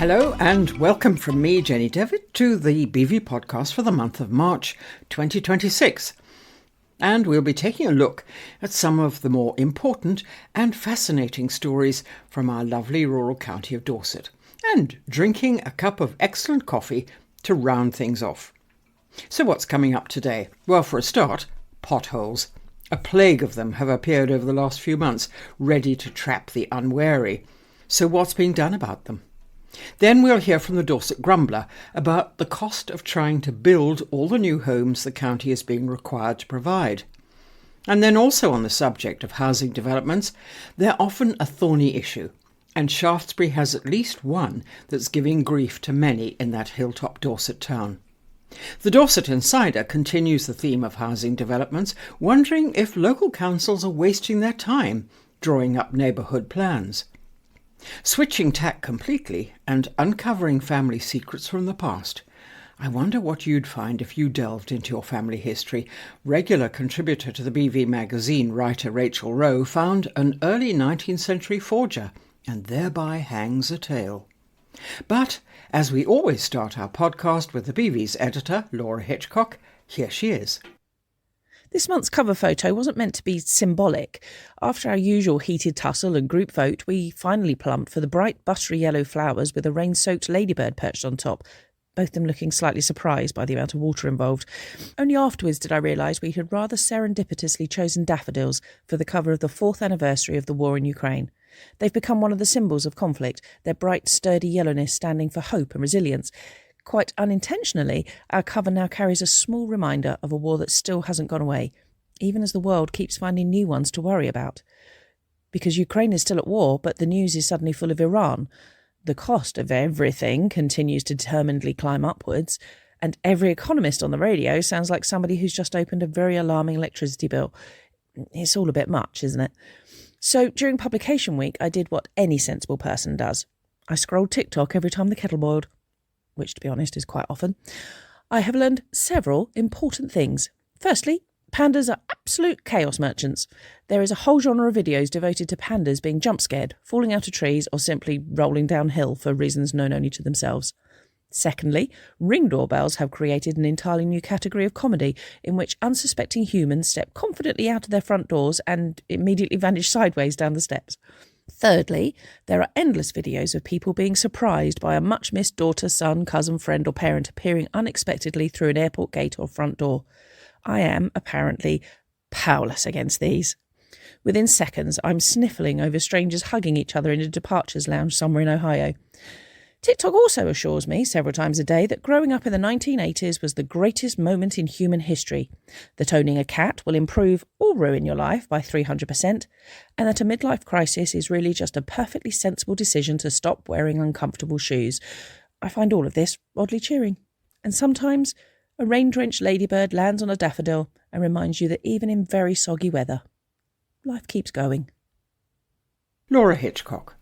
Hello and welcome from me, Jenny Devitt, to the BV podcast for the month of March 2026. And we'll be taking a look at some of the more important and fascinating stories from our lovely rural county of Dorset, and drinking a cup of excellent coffee to round things off. So what's coming up today? Well, for a start, potholes. A plague of them have appeared over the last few months, ready to trap the unwary. So what's being done about them? Then we'll hear from the Dorset Grumbler about the cost of trying to build all the new homes the county is being required to provide. And then also on the subject of housing developments, they're often a thorny issue, and Shaftesbury has at least one that's giving grief to many in that hilltop Dorset town. The Dorset Insider continues the theme of housing developments, wondering if local councils are wasting their time drawing up neighbourhood plans. Switching tack completely and uncovering family secrets from the past. I wonder what you'd find if you delved into your family history. Regular contributor to the BV magazine, writer Rachel Rowe, found an early 19th century forger, and thereby hangs a tale. But, as we always start our podcast with the BV's editor, Laura Hitchcock, here she is. This month's cover photo wasn't meant to be symbolic. After our usual heated tussle and group vote, we finally plumped for the bright buttery yellow flowers with a rain-soaked ladybird perched on top, both of them looking slightly surprised by the amount of water involved. Only afterwards did I realise we had rather serendipitously chosen daffodils for the cover of the 4th anniversary of the war in Ukraine. They've become one of the symbols of conflict, their bright, sturdy yellowness standing for hope and resilience. Quite unintentionally, our cover now carries a small reminder of a war that still hasn't gone away, even as the world keeps finding new ones to worry about. Because Ukraine is still at war, but the news is suddenly full of Iran. The cost of everything continues to determinedly climb upwards, and every economist on the radio sounds like somebody who's just opened a very alarming electricity bill. It's all a bit much, isn't it? So during publication week, I did what any sensible person does. I scrolled TikTok every time the kettle boiled, which, to be honest, is quite often. I have learned several important things. Firstly, pandas are absolute chaos merchants. There is a whole genre of videos devoted to pandas being jump scared, falling out of trees, or simply rolling downhill for reasons known only to themselves. Secondly, Ring doorbells have created an entirely new category of comedy in which unsuspecting humans step confidently out of their front doors and immediately vanish sideways down the steps. Thirdly, there are endless videos of people being surprised by a much-missed daughter, son, cousin, friend or parent appearing unexpectedly through an airport gate or front door. I am, apparently, powerless against these. Within seconds, I'm sniffling over strangers hugging each other in a departures lounge somewhere in Ohio. TikTok also assures me several times a day that growing up in the 1980s was the greatest moment in human history, that owning a cat will improve or ruin your life by 300%, and that a midlife crisis is really just a perfectly sensible decision to stop wearing uncomfortable shoes. I find all of this oddly cheering. And sometimes a rain-drenched ladybird lands on a daffodil and reminds you that even in very soggy weather, life keeps going. Laura Hitchcock.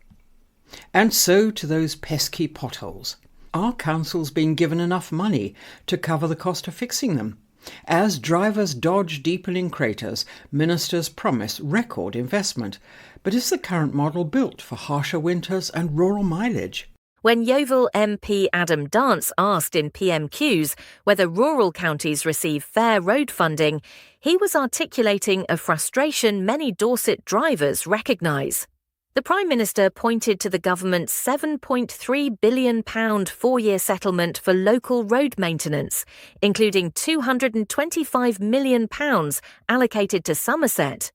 And so to those pesky potholes. Are councils being given enough money to cover the cost of fixing them? As drivers dodge deepening craters, ministers promise record investment. But is the current model built for harsher winters and rural mileage? When Yeovil MP Adam Dance asked in PMQs whether rural counties receive fair road funding, he was articulating a frustration many Dorset drivers recognise. The Prime Minister pointed to the government's £7.3 billion 4-year settlement for local road maintenance, including £225 million allocated to Somerset,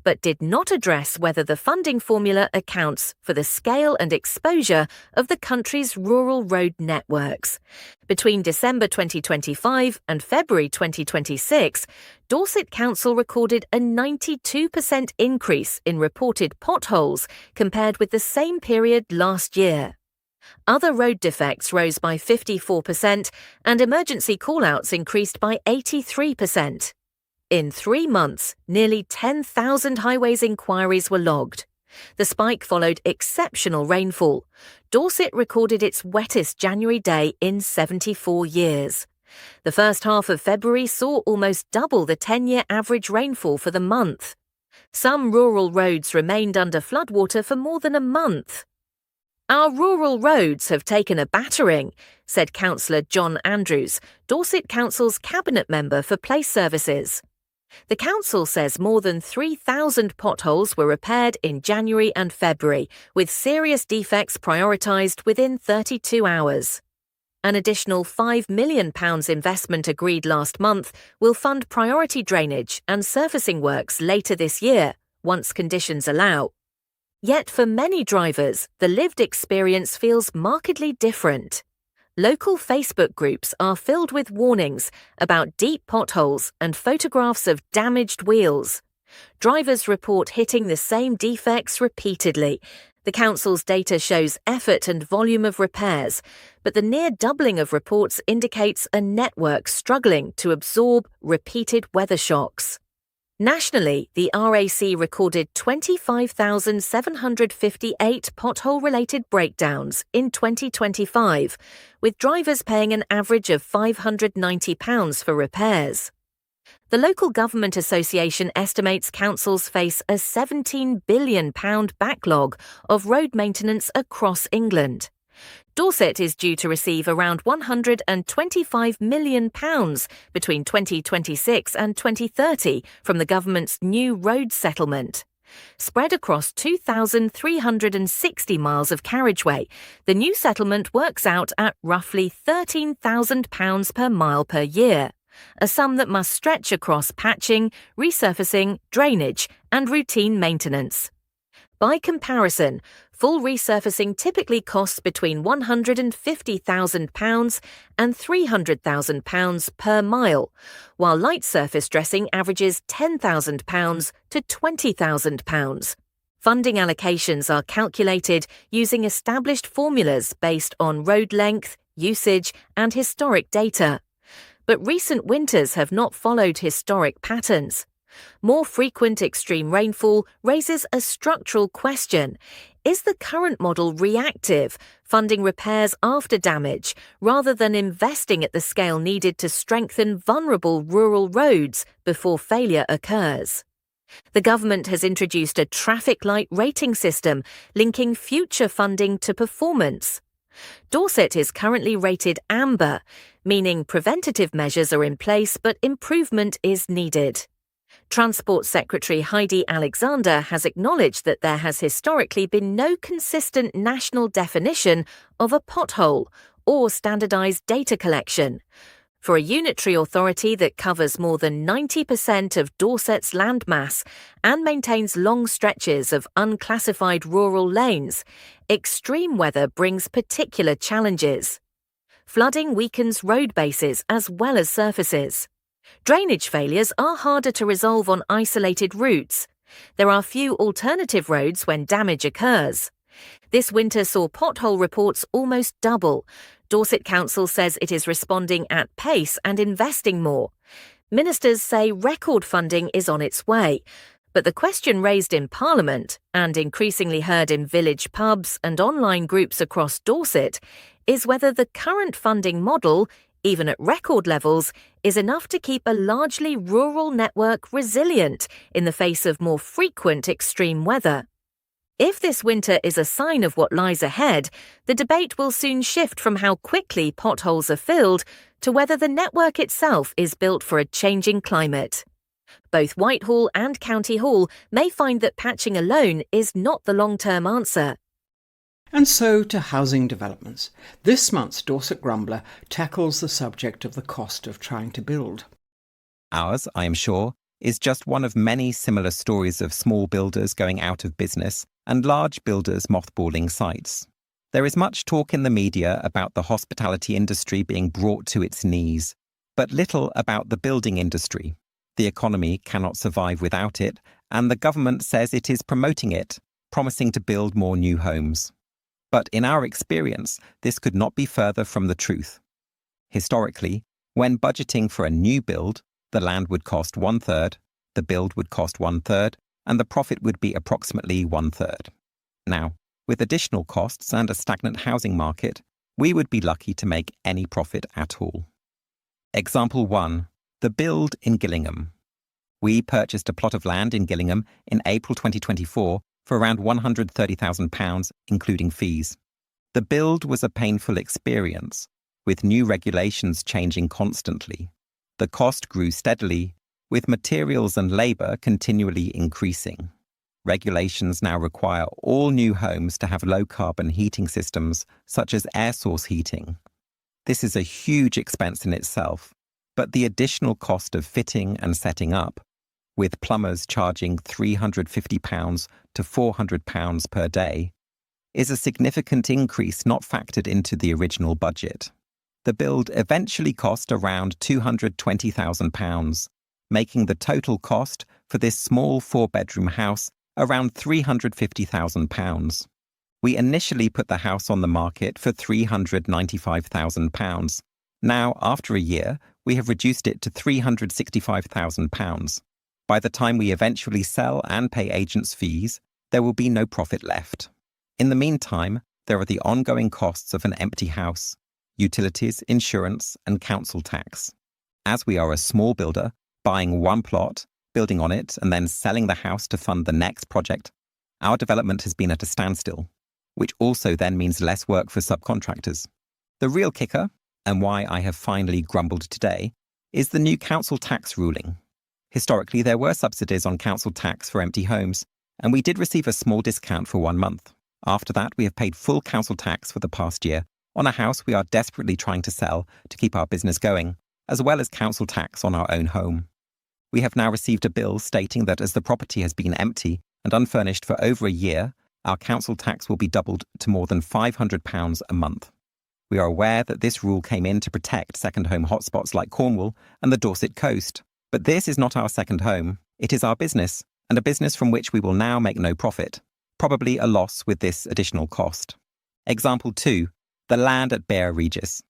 but did not address whether the funding formula accounts for the scale and exposure of the country's rural road networks. Between December 2025 and February 2026, Dorset Council recorded a 92% increase in reported potholes compared with the same period last year. Other road defects rose by 54% and emergency call-outs increased by 83%. In 3 months, nearly 10,000 highways inquiries were logged. The spike followed exceptional rainfall. Dorset recorded its wettest January day in 74 years. The first half of February saw almost double the 10-year average rainfall for the month. Some rural roads remained under floodwater for more than a month. Our rural roads have taken a battering, said Councillor John Andrews, Dorset Council's Cabinet Member for Place Services. The council says more than 3,000 potholes were repaired in January and February, with serious defects prioritised within 32 hours. An additional £5 million investment agreed last month will fund priority drainage and surfacing works later this year, once conditions allow. Yet for many drivers, the lived experience feels markedly different. Local Facebook groups are filled with warnings about deep potholes and photographs of damaged wheels. Drivers report hitting the same defects repeatedly. The council's data shows effort and volume of repairs, but the near doubling of reports indicates a network struggling to absorb repeated weather shocks. Nationally, the RAC recorded 25,758 pothole-related breakdowns in 2025, with drivers paying an average of £590 for repairs. The Local Government Association estimates councils face a £17 billion backlog of road maintenance across England. Dorset is due to receive around £125 million between 2026 and 2030 from the government's new road settlement. Spread across 2,360 miles of carriageway, the new settlement works out at roughly £13,000 per mile per year, a sum that must stretch across patching, resurfacing, drainage and routine maintenance. By comparison, full resurfacing typically costs between £150,000 and £300,000 per mile, while light surface dressing averages £10,000 to £20,000. Funding allocations are calculated using established formulas based on road length, usage, and historic data. But recent winters have not followed historic patterns. More frequent extreme rainfall raises a structural question. Is the current model reactive, funding repairs after damage, rather than investing at the scale needed to strengthen vulnerable rural roads before failure occurs? The government has introduced a traffic light rating system linking future funding to performance. Dorset is currently rated amber, meaning preventative measures are in place but improvement is needed. Transport Secretary Heidi Alexander has acknowledged that there has historically been no consistent national definition of a pothole or standardised data collection. For a unitary authority that covers more than 90% of Dorset's landmass and maintains long stretches of unclassified rural lanes, extreme weather brings particular challenges. Flooding weakens road bases as well as surfaces. Drainage failures are harder to resolve on isolated routes. There are few alternative roads when damage occurs. This winter saw pothole reports almost double. Dorset Council says it is responding at pace and investing more. Ministers say record funding is on its way. But the question raised in Parliament, and increasingly heard in village pubs and online groups across Dorset, is whether the current funding model, even at record levels, is enough to keep a largely rural network resilient in the face of more frequent extreme weather. If this winter is a sign of what lies ahead, the debate will soon shift from how quickly potholes are filled to whether the network itself is built for a changing climate. Both Whitehall and County Hall may find that patching alone is not the long-term answer. And so to housing developments. This month's Dorset Grumbler tackles the subject of the cost of trying to build. Ours, I am sure, is just one of many similar stories of small builders going out of business and large builders mothballing sites. There is much talk in the media about the hospitality industry being brought to its knees, but little about the building industry. The economy cannot survive without it, and the government says it is promoting it, promising to build more new homes. But in our experience, this could not be further from the truth. Historically, when budgeting for a new build, the land would cost 1/3, the build would cost 1/3, and the profit would be approximately 1/3. Now, with additional costs and a stagnant housing market, we would be lucky to make any profit at all. Example 1. The build in Gillingham. We purchased a plot of land in Gillingham in April 2024 for around £130,000, including fees. The build was a painful experience, with new regulations changing constantly. The cost grew steadily, with materials and labour continually increasing. Regulations now require all new homes to have low-carbon heating systems, such as air source heating. This is a huge expense in itself, but the additional cost of fitting and setting up, with plumbers charging £350 to £400 per day, is a significant increase not factored into the original budget. The build eventually cost around £220,000, making the total cost for this small 4-bedroom house around £350,000. We initially put the house on the market for £395,000. Now, after a year, we have reduced it to £365,000. By the time we eventually sell and pay agents' fees, there will be no profit left. In the meantime, there are the ongoing costs of an empty house, utilities, insurance, and council tax. As we are a small builder, buying one plot, building on it, and then selling the house to fund the next project, our development has been at a standstill, which also then means less work for subcontractors. The real kicker, and why I have finally grumbled today, is the new council tax ruling. Historically, there were subsidies on council tax for empty homes, and we did receive a small discount for 1 month. After that, we have paid full council tax for the past year on a house we are desperately trying to sell to keep our business going, as well as council tax on our own home. We have now received a bill stating that as the property has been empty and unfurnished for over a year, our council tax will be doubled to more than £500 a month. We are aware that this rule came in to protect second home hotspots like Cornwall and the Dorset coast. But this is not our second home. It is our business, and a business from which we will now make no profit, probably a loss with this additional cost. Example 2, the land at Bear Regis.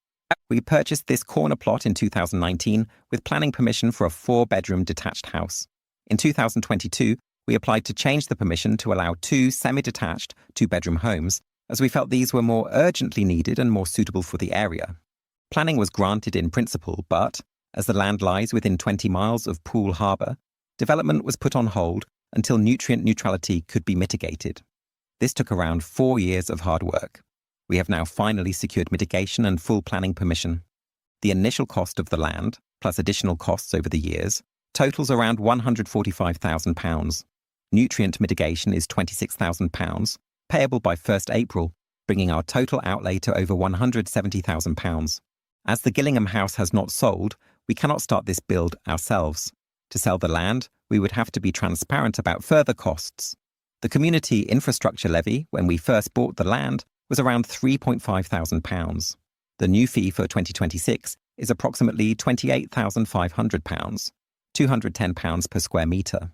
We purchased this corner plot in 2019 with planning permission for a 4-bedroom detached house. In 2022, we applied to change the permission to allow 2 semi-detached 2-bedroom homes, as we felt these were more urgently needed and more suitable for the area. Planning was granted in principle, but, as the land lies within 20 miles of Poole Harbour, development was put on hold until nutrient neutrality could be mitigated. This took around 4 years of hard work. We have now finally secured mitigation and full planning permission. The initial cost of the land, plus additional costs over the years, totals around £145,000. Nutrient mitigation is £26,000, payable by 1st April, bringing our total outlay to over £170,000. As the Gillingham house has not sold, we cannot start this build ourselves. To sell the land, we would have to be transparent about further costs. The community infrastructure levy, when we first bought the land, was around £3,500. The new fee for 2026 is approximately £28,500, £210 per square metre.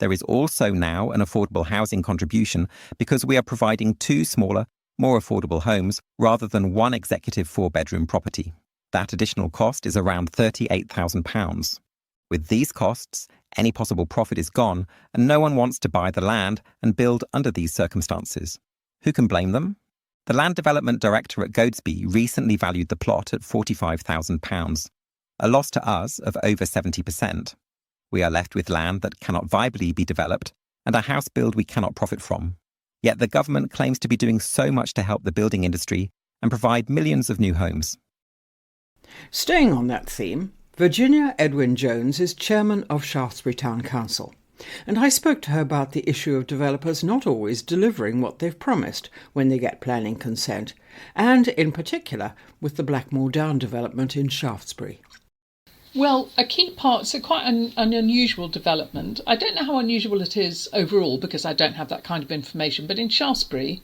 There is also now an affordable housing contribution because we are providing 2 smaller, more affordable homes rather than 1 executive 4-bedroom property. That additional cost is around £38,000. With these costs, any possible profit is gone, and no one wants to buy the land and build under these circumstances. Who can blame them? The Land Development Director at Goadsby recently valued the plot at £45,000, a loss to us of over 70%. We are left with land that cannot viably be developed and a house build we cannot profit from. Yet the government claims to be doing so much to help the building industry and provide millions of new homes. Staying on that theme, Virginia Edwin Jones is chairman of Shaftesbury Town Council, and I spoke to her about the issue of developers not always delivering what they've promised when they get planning consent, and in particular with the Blackmore Down development in Shaftesbury. Well, a key part, so quite an unusual development. I don't know how unusual it is overall because I don't have that kind of information, but in Shaftesbury,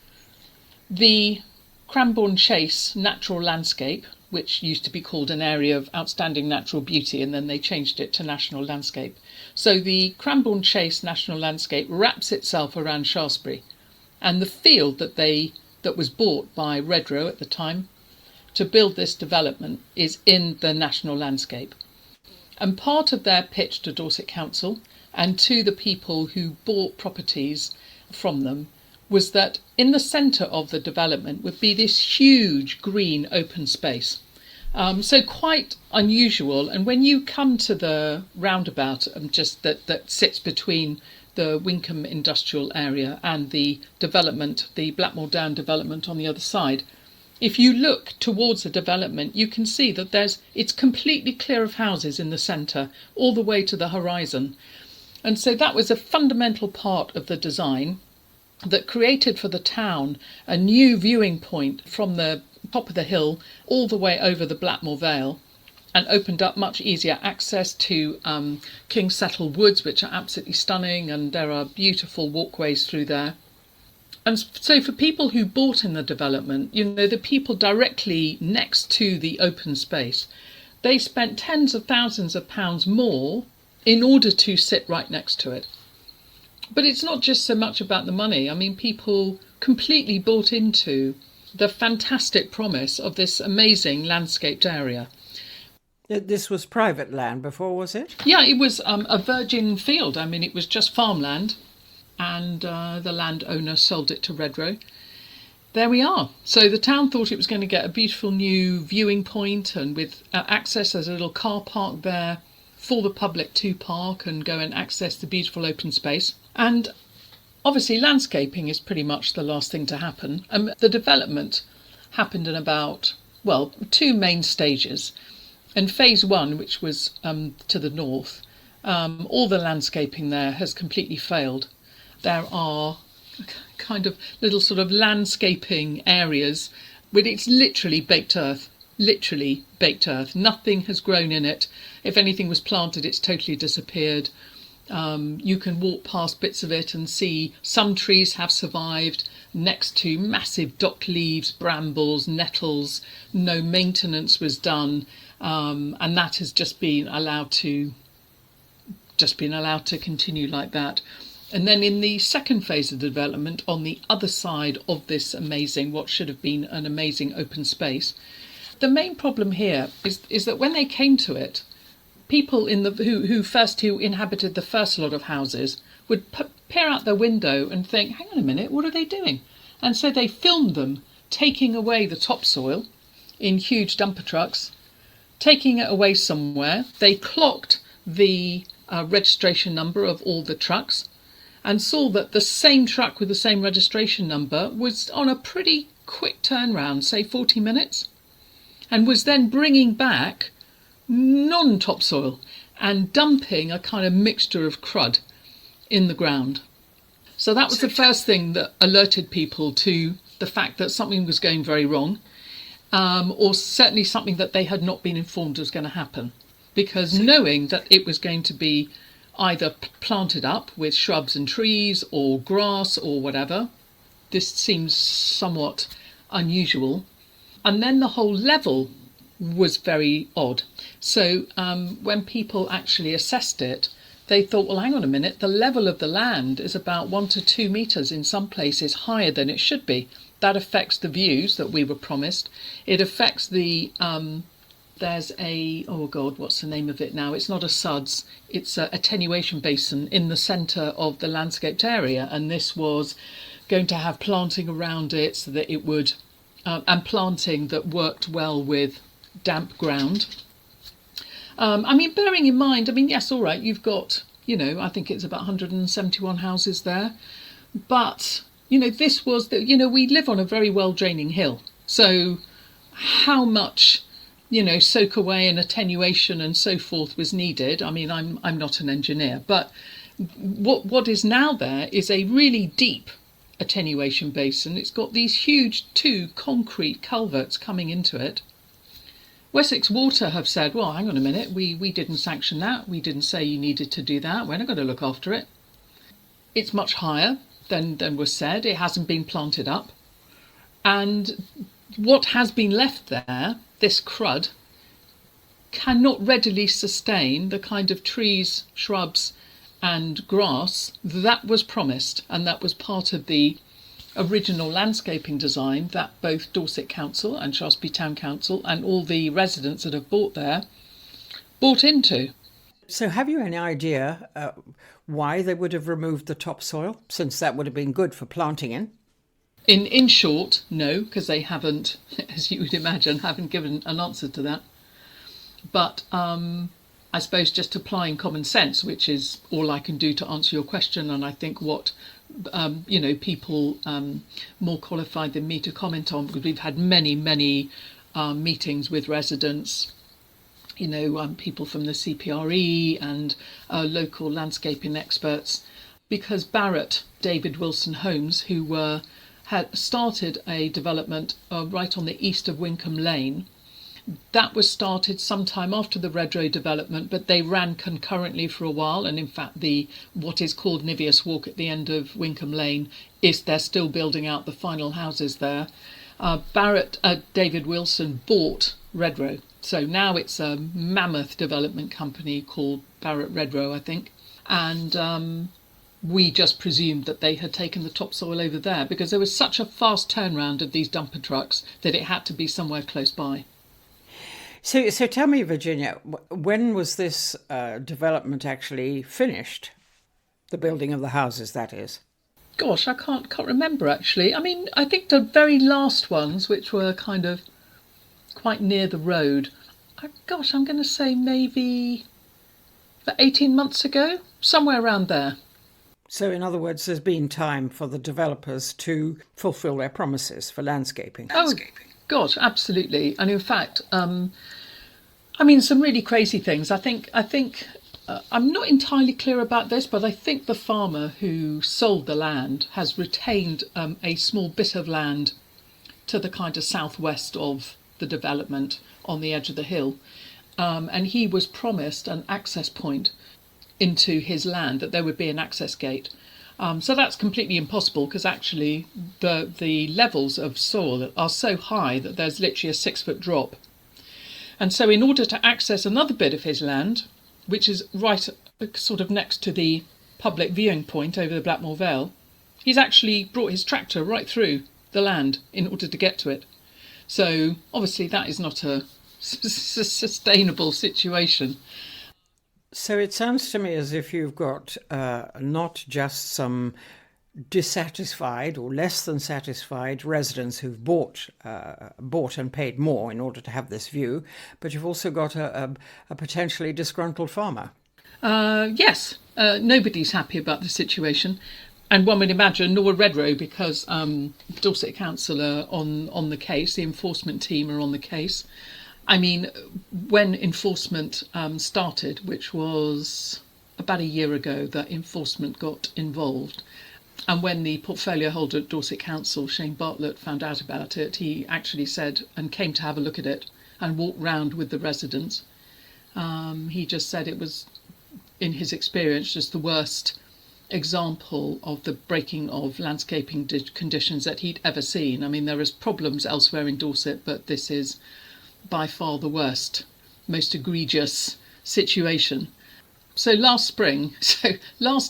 the Cranbourne Chase natural landscape, which used to be called an area of outstanding natural beauty, and then they changed it to national landscape. So the Cranbourne Chase national landscape wraps itself around Shaftesbury, and the field that was bought by Redrow at the time to build this development is in the national landscape. And part of their pitch to Dorset Council and to the people who bought properties from them was that in the centre of the development would be this huge green open space. So quite unusual. And when you come to the roundabout just that sits between the Winkham industrial area and the development, the Blackmore Down development on the other side, if you look towards the development, you can see that it's completely clear of houses in the centre, all the way to the horizon. And so that was a fundamental part of the design that created for the town a new viewing point from the top of the hill all the way over the Blackmore Vale, and opened up much easier access to King's Settle Woods, which are absolutely stunning, and there are beautiful walkways through there. And so for people who bought in the development, the people directly next to the open space, they spent tens of thousands of pounds more in order to sit right next to it. But it's not just so much about the money. I mean, people completely bought into the fantastic promise of this amazing landscaped area. This was private land before, was it? Yeah, it was a virgin field. I mean, it was just farmland, and the landowner sold it to Redrow. There we are. So the town thought it was going to get a beautiful new viewing point, and with access, there's a little car park there for the public to park and go and access the beautiful open space. And obviously landscaping is pretty much the last thing to happen. The development happened in about, two main stages. And phase one, which was to the north, all the landscaping there has completely failed. There are kind of little sort of landscaping areas where it's literally baked earth. Nothing has grown in it. If anything was planted, it's totally disappeared. You can walk past bits of it and see some trees have survived next to massive dock leaves, brambles, nettles. No maintenance was done, and that has just been allowed to continue like that. And then in the second phase of the development, on the other side of this what should have been an amazing open space, the main problem here is that when they came to it, people who inhabited the first lot of houses would peer out their window and think, hang on a minute, what are they doing? And so they filmed them taking away the topsoil in huge dumper trucks, taking it away somewhere. They clocked the registration number of all the trucks and saw that the same truck with the same registration number was on a pretty quick turnaround, say 40 minutes, and was then bringing back non-topsoil and dumping a kind of mixture of crud in the ground. So that was the first thing that alerted people to the fact that something was going very wrong, or certainly something that they had not been informed was going to happen. Because knowing that it was going to be either planted up with shrubs and trees or grass or whatever, this seems somewhat unusual. And then the whole level was very odd. So when people actually assessed it, they thought, well, hang on a minute, the level of the land is about 1 to 2 metres, in some places higher than it should be. That affects the views that we were promised. It affects the, there's what's the name of it now? It's not a suds, it's an attenuation basin in the centre of the landscaped area. And this was going to have planting around it so that it would, and planting that worked well with damp ground. Bearing in mind, yes, all right, you've got, I think it's about 171 houses there. But, this was, we live on a very well draining hill. So how much, soak away and attenuation and so forth was needed? I'm not an engineer, but what is now there is a really deep attenuation basin. It's got these huge 2 concrete culverts coming into it. Wessex Water have said, well, hang on a minute, we didn't sanction that. We didn't say you needed to do that. We're not going to look after it. It's much higher than was said. It hasn't been planted up. And what has been left there, this crud, cannot readily sustain the kind of trees, shrubs and grass that was promised. And that was part of the original landscaping design that both Dorset Council and Shaftesbury Town Council and all the residents that have bought there bought into. So have you any idea why they would have removed the topsoil, since that would have been good for planting in? In short, no, because they haven't, as you would imagine, haven't given an answer to that. But I suppose just applying common sense, which is all I can do to answer your question. And I think what, people more qualified than me to comment on, because we've had many meetings with residents, people from the CPRE and local landscaping experts, because Barratt, David Wilson Homes, who had started a development right on the east of Wincolm Lane. That was started sometime after the Redrow development, but they ran concurrently for a while. And in fact, what is called Niveus Walk at the end of Wincolm Lane they're still building out the final houses there. David Wilson bought Redrow. So now it's a mammoth development company called Barratt Redrow, I think. And we just presumed that they had taken the topsoil over there because there was such a fast turnaround of these dumper trucks that it had to be somewhere close by. So tell me, Virginia, when was this development actually finished? The building of the houses, that is. Gosh, I can't remember actually. I mean, I think the very last ones, which were kind of quite near the road, I'm going to say maybe 18 months ago, somewhere around there. So in other words, there's been time for the developers to fulfil their promises for landscaping. Oh, gosh, absolutely. And in fact, some really crazy things. I think I'm not entirely clear about this, but I think the farmer who sold the land has retained a small bit of land to the kind of southwest of the development on the edge of the hill. And he was promised an access point into his land, that there would be an access gate. So that's completely impossible because actually the levels of soil are so high that there's literally a 6-foot drop. And so in order to access another bit of his land, which is right sort of next to the public viewing point over the Blackmore Vale, he's actually brought his tractor right through the land in order to get to it. So obviously that is not a sustainable situation. So it sounds to me as if you've got not just some dissatisfied or less than satisfied residents who've bought and paid more in order to have this view, but you've also got a potentially disgruntled farmer. Yes, nobody's happy about the situation. And one would imagine nor Redrow, because Dorset Council are on the case, the enforcement team are on the case. I mean, when enforcement started, which was about a year ago, that enforcement got involved. And when the portfolio holder at Dorset Council, Shane Bartlett, found out about it, he actually said and came to have a look at it and walked round with the residents. He just said it was, in his experience, just the worst example of the breaking of landscaping conditions that he'd ever seen. I mean, there is problems elsewhere in Dorset, but this is by far the worst, most egregious situation. So last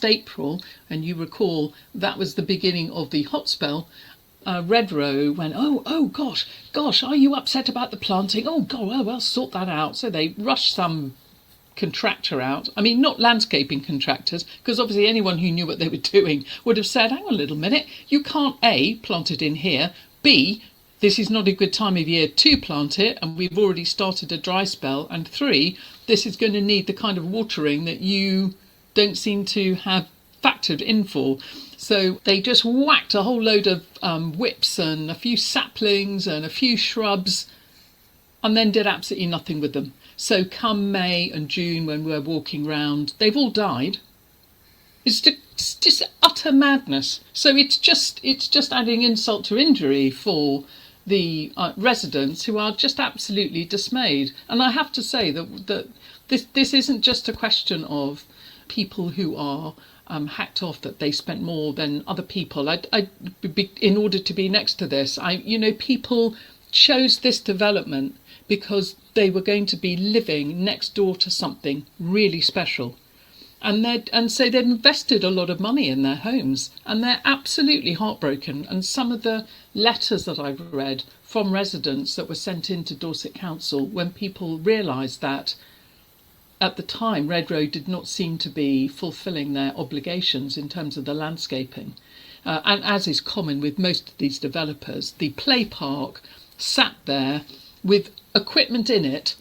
April, and you recall that was the beginning of the hot spell, Redrow went, oh gosh, are you upset about the planting? Oh God, well, we'll sort that out. So they rushed some contractor out. I mean, not landscaping contractors, because obviously anyone who knew what they were doing would have said, hang on a little minute, you can't A, plant it in here, B, this is not a good time of year to plant it, and we've already started a dry spell, and 3, this is going to need the kind of watering that you don't seem to have factored in for. So they just whacked a whole load of whips and a few saplings and a few shrubs, and then did absolutely nothing with them. So come May and June, when we're walking round, they've all died. It's just utter madness. So it's just adding insult to injury for the residents, who are just absolutely dismayed. And I have to say that this isn't just a question of people who are hacked off that they spent more than other people. In order to be next to this, people chose this development because they were going to be living next door to something really special. And so they'd invested a lot of money in their homes, and they're absolutely heartbroken. And some of the letters that I've read from residents that were sent into Dorset Council, when people realised that at the time Redrow did not seem to be fulfilling their obligations in terms of the landscaping. And as is common with most of these developers, the play park sat there with equipment in it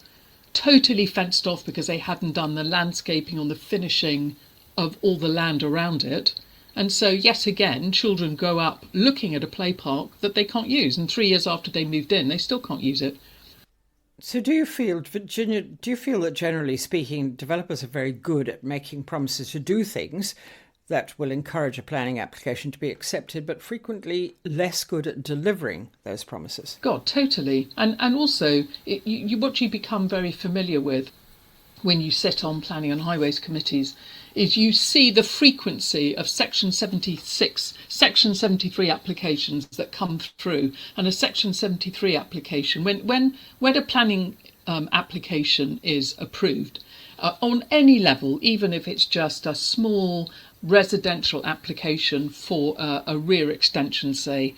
totally fenced off because they hadn't done the landscaping or the finishing of all the land around it. And so, yet again, children grow up looking at a play park that they can't use. And 3 years after they moved in, they still can't use it. So do you feel, Virginia, that generally speaking, developers are very good at making promises to do things that will encourage a planning application to be accepted, but frequently less good at delivering those promises? God, totally. And also, what you become very familiar with when you sit on planning and highways committees is you see the frequency of Section 76, Section 73 applications that come through. And a Section 73 application, when a planning application is approved, on any level, even if it's just a small residential application for a rear extension, say,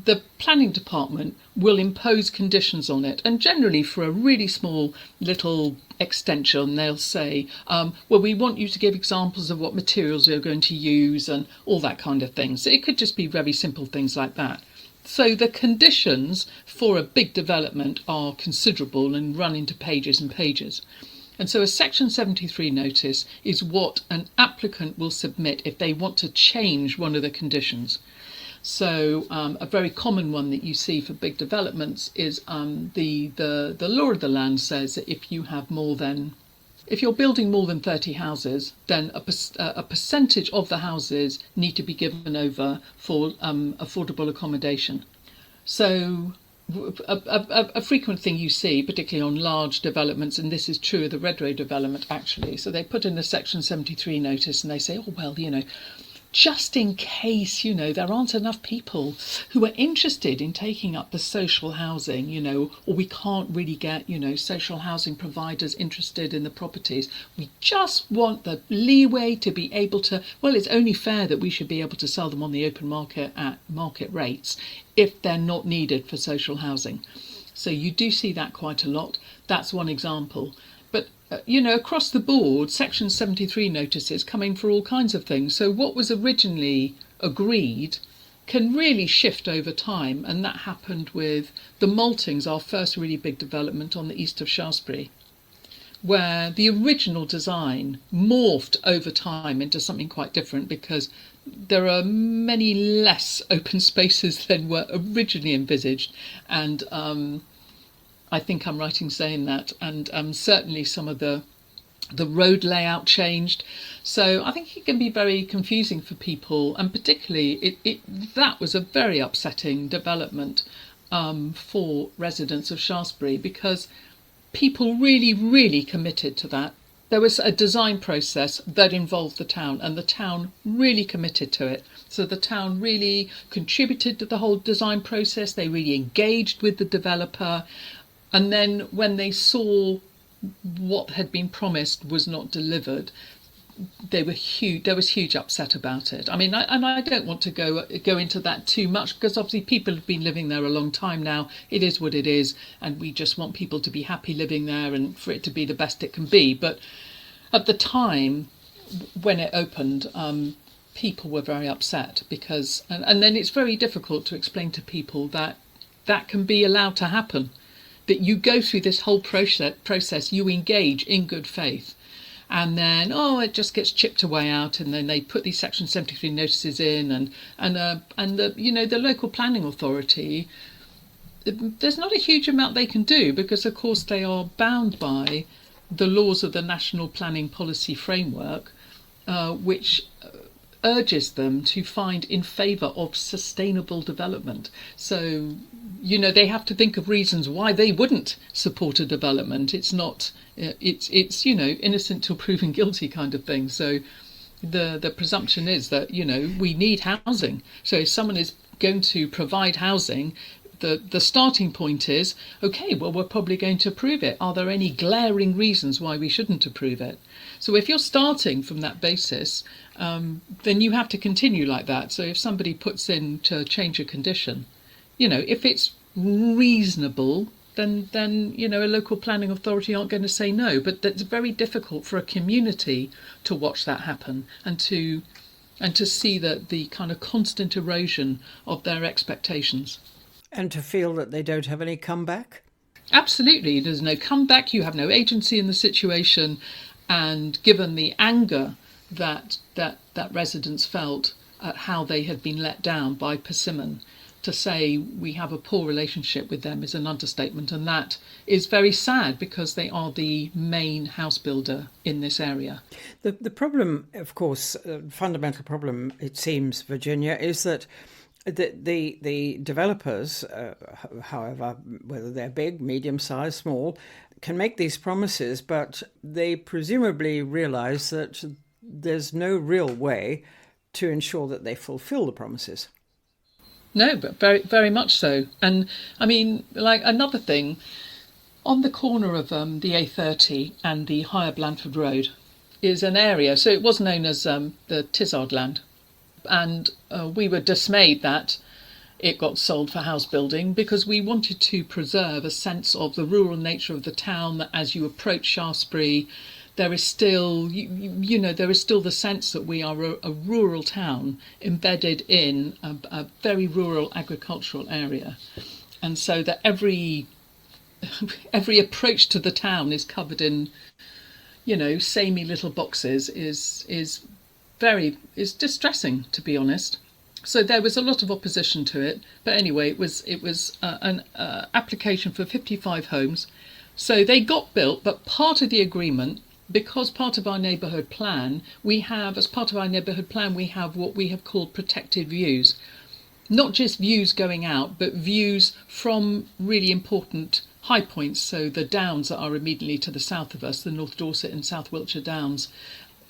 the planning department will impose conditions on it. And generally for a really small little extension, they'll say, well, we want you to give examples of what materials you're going to use and all that kind of thing. So it could just be very simple things like that. So the conditions for a big development are considerable and run into pages and pages. And so a Section 73 notice is what an applicant will submit if they want to change one of the conditions. So a very common one that you see for big developments is the law of the land says that if you're building more than 30 houses, then a percentage of the houses need to be given over for affordable accommodation. So a frequent thing you see, particularly on large developments, and this is true of the Red Road development actually, so they put in a Section 73 notice and they say, oh, well, just in case, there aren't enough people who are interested in taking up the social housing, or we can't really get, social housing providers interested in the properties. We just want the leeway to be able to, well, it's only fair that we should be able to sell them on the open market at market rates if they're not needed for social housing. So you do see that quite a lot. That's one example. But, across the board, Section 73 notices come in for all kinds of things. So what was originally agreed can really shift over time. And that happened with the Maltings, our first really big development on the east of Shaftesbury, where the original design morphed over time into something quite different because there are many less open spaces than were originally envisaged. And I think I'm right in saying that, and certainly some of the road layout changed. So I think it can be very confusing for people, and particularly that was a very upsetting development for residents of Shaftesbury because people really, really committed to that. There was a design process that involved the town, and the town really committed to it. So the town really contributed to the whole design process. They really engaged with the developer. And then when they saw what had been promised was not delivered, there was huge upset about it. I mean, I don't want to go into that too much because obviously people have been living there a long time now. It is what it is, and we just want people to be happy living there and for it to be the best it can be. But at the time when it opened, people were very upset because, and then it's very difficult to explain to people that can be allowed to happen. That you go through this whole process, you engage in good faith, and then it just gets chipped away out, and then they put these Section 73 notices in, and the local planning authority, there's not a huge amount they can do because of course they are bound by the laws of the National Planning Policy Framework, which urges them to find in favour of sustainable development. So they have to think of reasons why they wouldn't support a development. It's not, it's innocent till proven guilty kind of thing. So the presumption is that, we need housing. So if someone is going to provide housing, the starting point is, okay, well, we're probably going to approve it. Are there any glaring reasons why we shouldn't approve it? So if you're starting from that basis, then you have to continue like that. So if somebody puts in to change a condition, if it's reasonable, then a local planning authority aren't going to say no. But that's very difficult for a community to watch that happen and to see that the kind of constant erosion of their expectations. And to feel that they don't have any comeback? Absolutely, there's no comeback, you have no agency in the situation, and given the anger that residents felt at how they had been let down by Persimmon, to say we have a poor relationship with them is an understatement, and that is very sad because they are the main house builder in this area. The problem, of course, fundamental problem, it seems, Virginia, is that the developers, however, whether they're big, medium-sized, small, can make these promises, but they presumably realise that there's no real way to ensure that they fulfil the promises. No, but very, very much so. And I mean, like another thing, on the corner of the A30 and the Higher Blandford Road is an area, so it was known as the Tizard Land. And we were dismayed that it got sold for house building because we wanted to preserve a sense of the rural nature of the town, that as you approach Shaftesbury, there is still, there is still the sense that we are a rural town embedded in a very rural agricultural area. And so that every approach to the town is covered in, samey little boxes is distressing, to be honest. So there was a lot of opposition to it. But anyway, it was an application for 55 homes. So they got built, but part of the agreement, because part of our neighbourhood plan, we have what we have called protected views. Not just views going out, but views from really important high points. So the downs that are immediately to the south of us, the North Dorset and South Wiltshire Downs.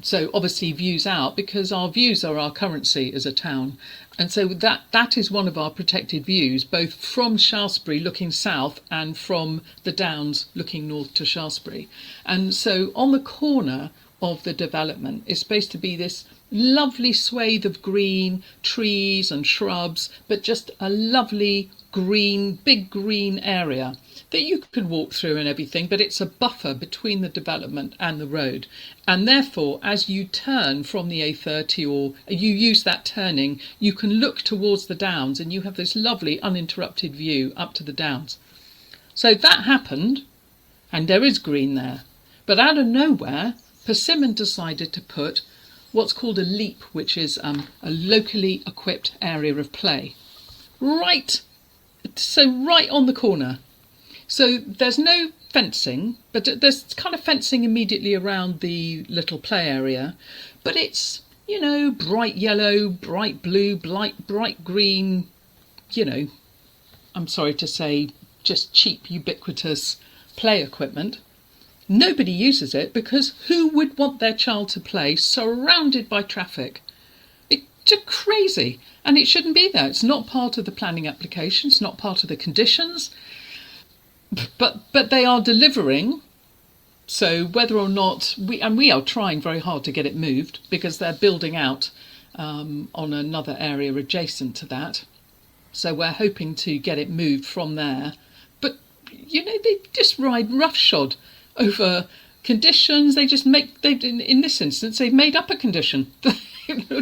So obviously views out, because our views are our currency as a town. And so that is one of our protected views, both from Shaftesbury looking south and from the Downs looking north to Shaftesbury. And so on the corner of the development is supposed to be this lovely swathe of green, trees and shrubs, but just a lovely green, big green area that you can walk through and everything, but it's a buffer between the development and the road. And therefore, as you turn from the A30 or you use that turning, you can look towards the Downs and you have this lovely uninterrupted view up to the Downs. So that happened, and there is green there. But out of nowhere, Persimmon decided to put what's called a leap, which is a locally equipped area of play. Right on the corner. So there's no fencing, but there's kind of fencing immediately around the little play area. But it's, bright yellow, bright blue, bright green, I'm sorry to say, just cheap, ubiquitous play equipment. Nobody uses it because who would want their child to play surrounded by traffic? It's just crazy. And it shouldn't be there. It's not part of the planning application. It's not part of the conditions. But they are delivering. So whether or not we are trying very hard to get it moved because they're building out on another area adjacent to that. So we're hoping to get it moved from there. But, they just ride roughshod over conditions. They just in this instance, they've made up a condition.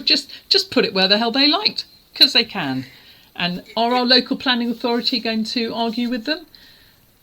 just put it where the hell they liked, because they can. And are our local planning authority going to argue with them?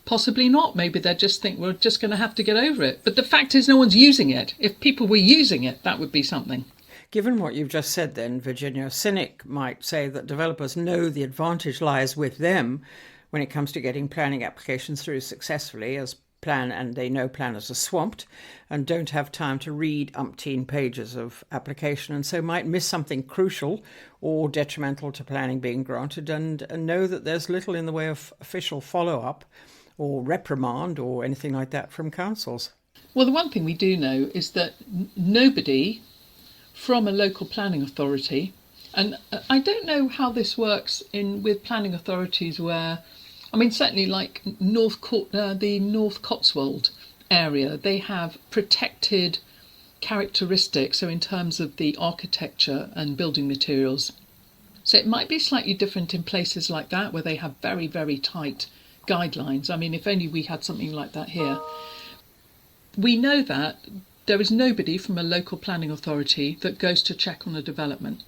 Possibly not. Maybe they just think we're just going to have to get over it. But the fact is no one's using it. If people were using it, that would be something. Given what you've just said then, Virginia, a cynic might say that developers know the advantage lies with them when it comes to getting planning applications through successfully, as they know planners are swamped and don't have time to read umpteen pages of application, and so might miss something crucial or detrimental to planning being granted, and know that there's little in the way of official follow-up or reprimand or anything like that from councils. Well, the one thing we do know is that nobody from a local planning authority, and I don't know how this works with planning authorities where, certainly like the North Cotswold area, they have protected characteristics, so in terms of the architecture and building materials. So it might be slightly different in places like that where they have very, very tight guidelines. If only we had something like that here. We know that there is nobody from a local planning authority that goes to check on a development.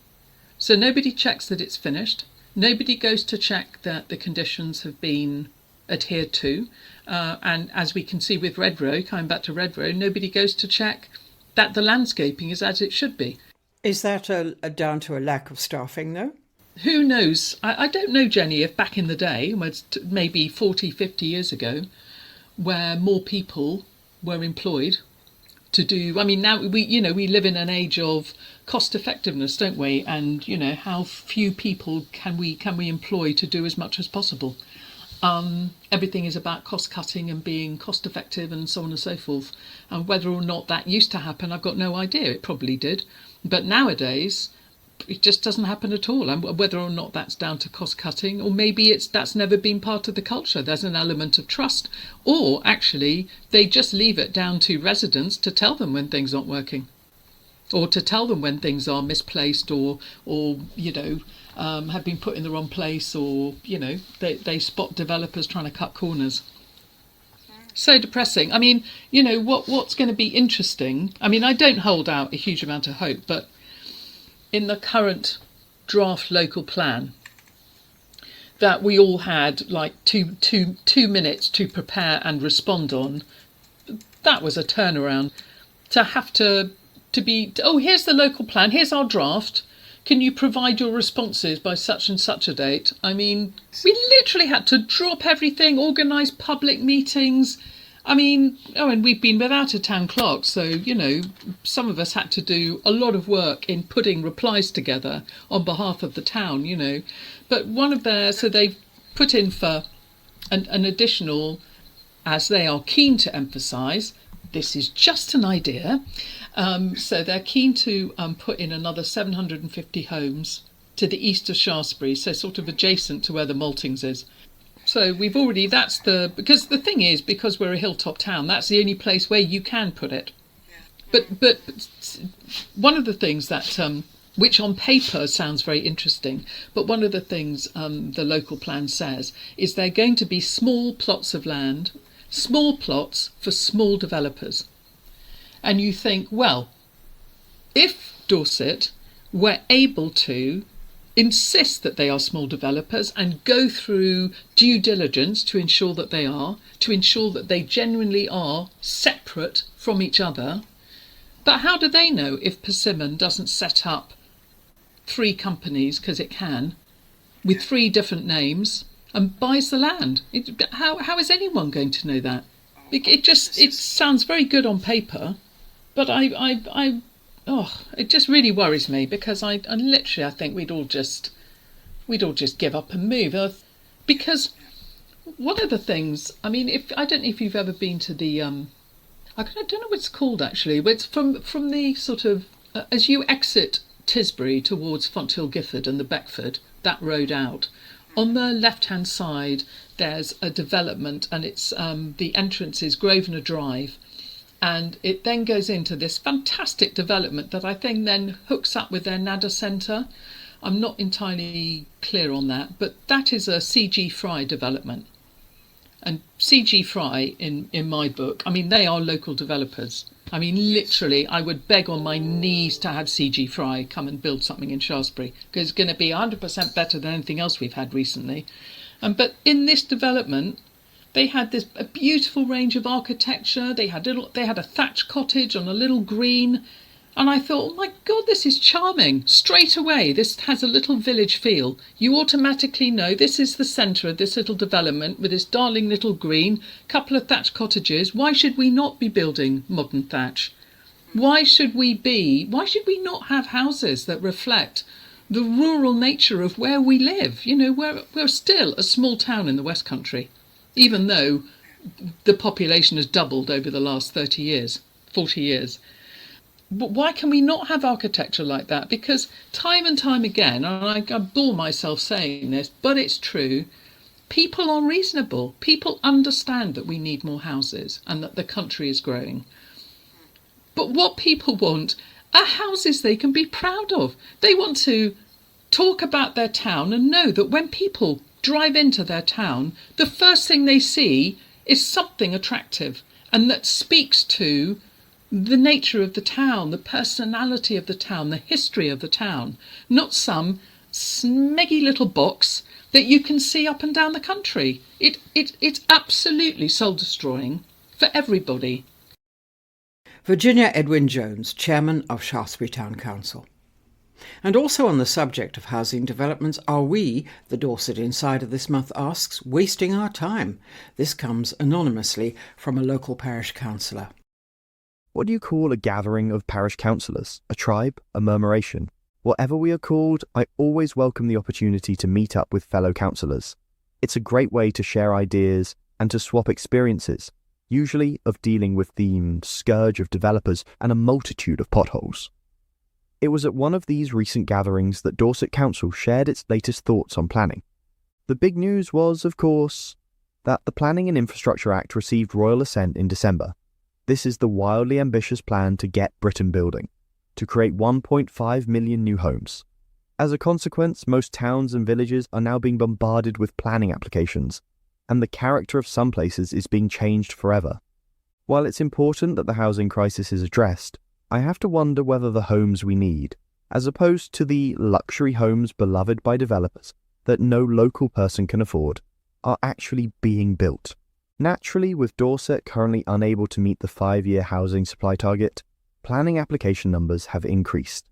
So nobody checks that it's finished. Nobody goes to check that the conditions have been adhered to. And as we can see with Redrow, coming back to Redrow, nobody goes to check that the landscaping is as it should be. Is that down to a lack of staffing, though? Who knows? I don't know, Jenny, if back in the day, maybe 40, 50 years ago, where more people were employed to do. I mean, now we live in an age of cost effectiveness, don't we? And how few people can we employ to do as much as possible. Everything is about cost cutting and being cost effective and so on and so forth. And whether or not that used to happen, I've got no idea. It probably did, but nowadays it just doesn't happen at all. And whether or not that's down to cost cutting, or maybe that's never been part of the culture. There's an element of trust, or actually they just leave it down to residents to tell them when things aren't working, or to tell them when things are misplaced, or have been put in the wrong place, or they spot developers trying to cut corners. So depressing. I mean, what's going to be interesting. I mean, I don't hold out a huge amount of hope, but in the current draft local plan that we all had like two minutes to prepare and respond on, that was a turnaround. To have to be, here's the local plan, here's our draft, can you provide your responses by such and such a date? I mean, we literally had to drop everything, organise public meetings. I mean, and we've been without a town clerk, so, some of us had to do a lot of work in putting replies together on behalf of the town, But so they've put in for an additional, as they are keen to emphasise, this is just an idea. So they're keen to put in another 750 homes to the east of Shaftesbury, so sort of adjacent to where the Maltings is. So we've already, because the thing is, because we're a hilltop town, that's the only place where you can put it. But one of the things that, which on paper sounds very interesting, but one of the things the local plan says is they're going to be small plots of land, small plots for small developers. And you think, well, if Dorset were able to insist that they are small developers and go through due diligence to ensure that they genuinely are separate from each other. But how do they know if Persimmon doesn't set up 3 companies, because it can, with 3 different names and buys the land? How is anyone going to know that? It sounds very good on paper, but it just really worries me, because I think we'd all just give up and move. Because one of the things, I mean, I don't know if you've ever been to the I don't know what it's called actually, but it's from the sort of as you exit Tisbury towards Fonthill Gifford and the Beckford, that road out, on the left hand side there's a development, and it's the entrance is Grosvenor Drive. And it then goes into this fantastic development that I think then hooks up with their Nada Centre. I'm not entirely clear on that, but that is a C.G. Fry development. And C.G. Fry, in my book, I mean, they are local developers. I mean, literally, I would beg on my knees to have C.G. Fry come and build something in Shaftesbury, because it's going to be 100% better than anything else we've had recently. But in this development, they had a beautiful range of architecture. They had a thatched cottage on a little green, and I thought, oh my God, this is charming. Straight away, this has a little village feel. You automatically know this is the centre of this little development with this darling little green, couple of thatched cottages. Why should we not be building modern thatch? Why should we not have houses that reflect the rural nature of where we live? We're still a small town in the West Country, even though the population has doubled over the last 40 years. But why can we not have architecture like that? Because time and time again, and I bore myself saying this, but it's true, people are reasonable. People understand that we need more houses and that the country is growing. But what people want are houses they can be proud of. They want to talk about their town and know that when people drive into their town, the first thing they see is something attractive and that speaks to the nature of the town, the personality of the town, the history of the town, not some smeggy little box that you can see up and down the country. It's absolutely soul-destroying for everybody. Virginia Edwin Jones, Chairman of Shaftesbury Town Council. And also on the subject of housing developments, are we, the Dorset Insider this month asks, wasting our time? This comes anonymously from a local parish councillor. What do you call a gathering of parish councillors? A tribe? A murmuration? Whatever we are called, I always welcome the opportunity to meet up with fellow councillors. It's a great way to share ideas and to swap experiences, usually of dealing with the scourge of developers and a multitude of potholes. It was at one of these recent gatherings that Dorset Council shared its latest thoughts on planning. The big news was, of course, that the Planning and Infrastructure Act received royal assent in December. This is the wildly ambitious plan to get Britain building, to create 1.5 million new homes. As a consequence, most towns and villages are now being bombarded with planning applications, and the character of some places is being changed forever. While it's important that the housing crisis is addressed, I have to wonder whether the homes we need, as opposed to the luxury homes beloved by developers that no local person can afford, are actually being built. Naturally, with Dorset currently unable to meet the 5-year housing supply target, planning application numbers have increased.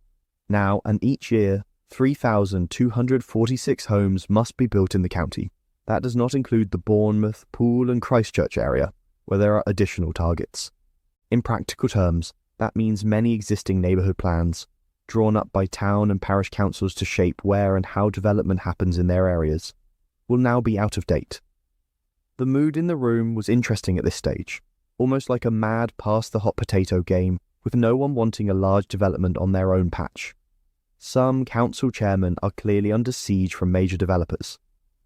Now, and each year, 3,246 homes must be built in the county. That does not include the Bournemouth, Poole and Christchurch area, where there are additional targets. In practical terms, that means many existing neighbourhood plans, drawn up by town and parish councils to shape where and how development happens in their areas, will now be out of date. The mood in the room was interesting at this stage, almost like a mad pass-the-hot-potato game, with no one wanting a large development on their own patch. Some council chairmen are clearly under siege from major developers.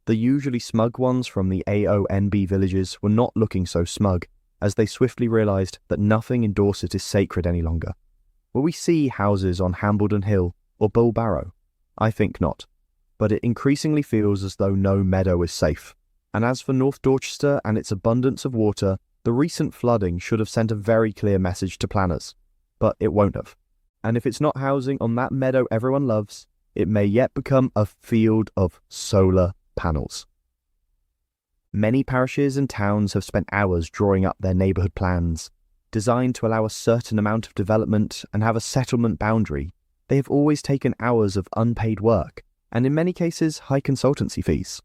The usually smug ones from the AONB villages were not looking so smug, as they swiftly realised that nothing in Dorset is sacred any longer. Will we see houses on Hambledon Hill or Bull Barrow? I think not, but it increasingly feels as though no meadow is safe. And as for North Dorchester and its abundance of water, the recent flooding should have sent a very clear message to planners, but it won't have. And if it's not housing on that meadow everyone loves, it may yet become a field of solar panels. Many parishes and towns have spent hours drawing up their neighbourhood plans, designed to allow a certain amount of development and have a settlement boundary. They have always taken hours of unpaid work, and in many cases high consultancy fees.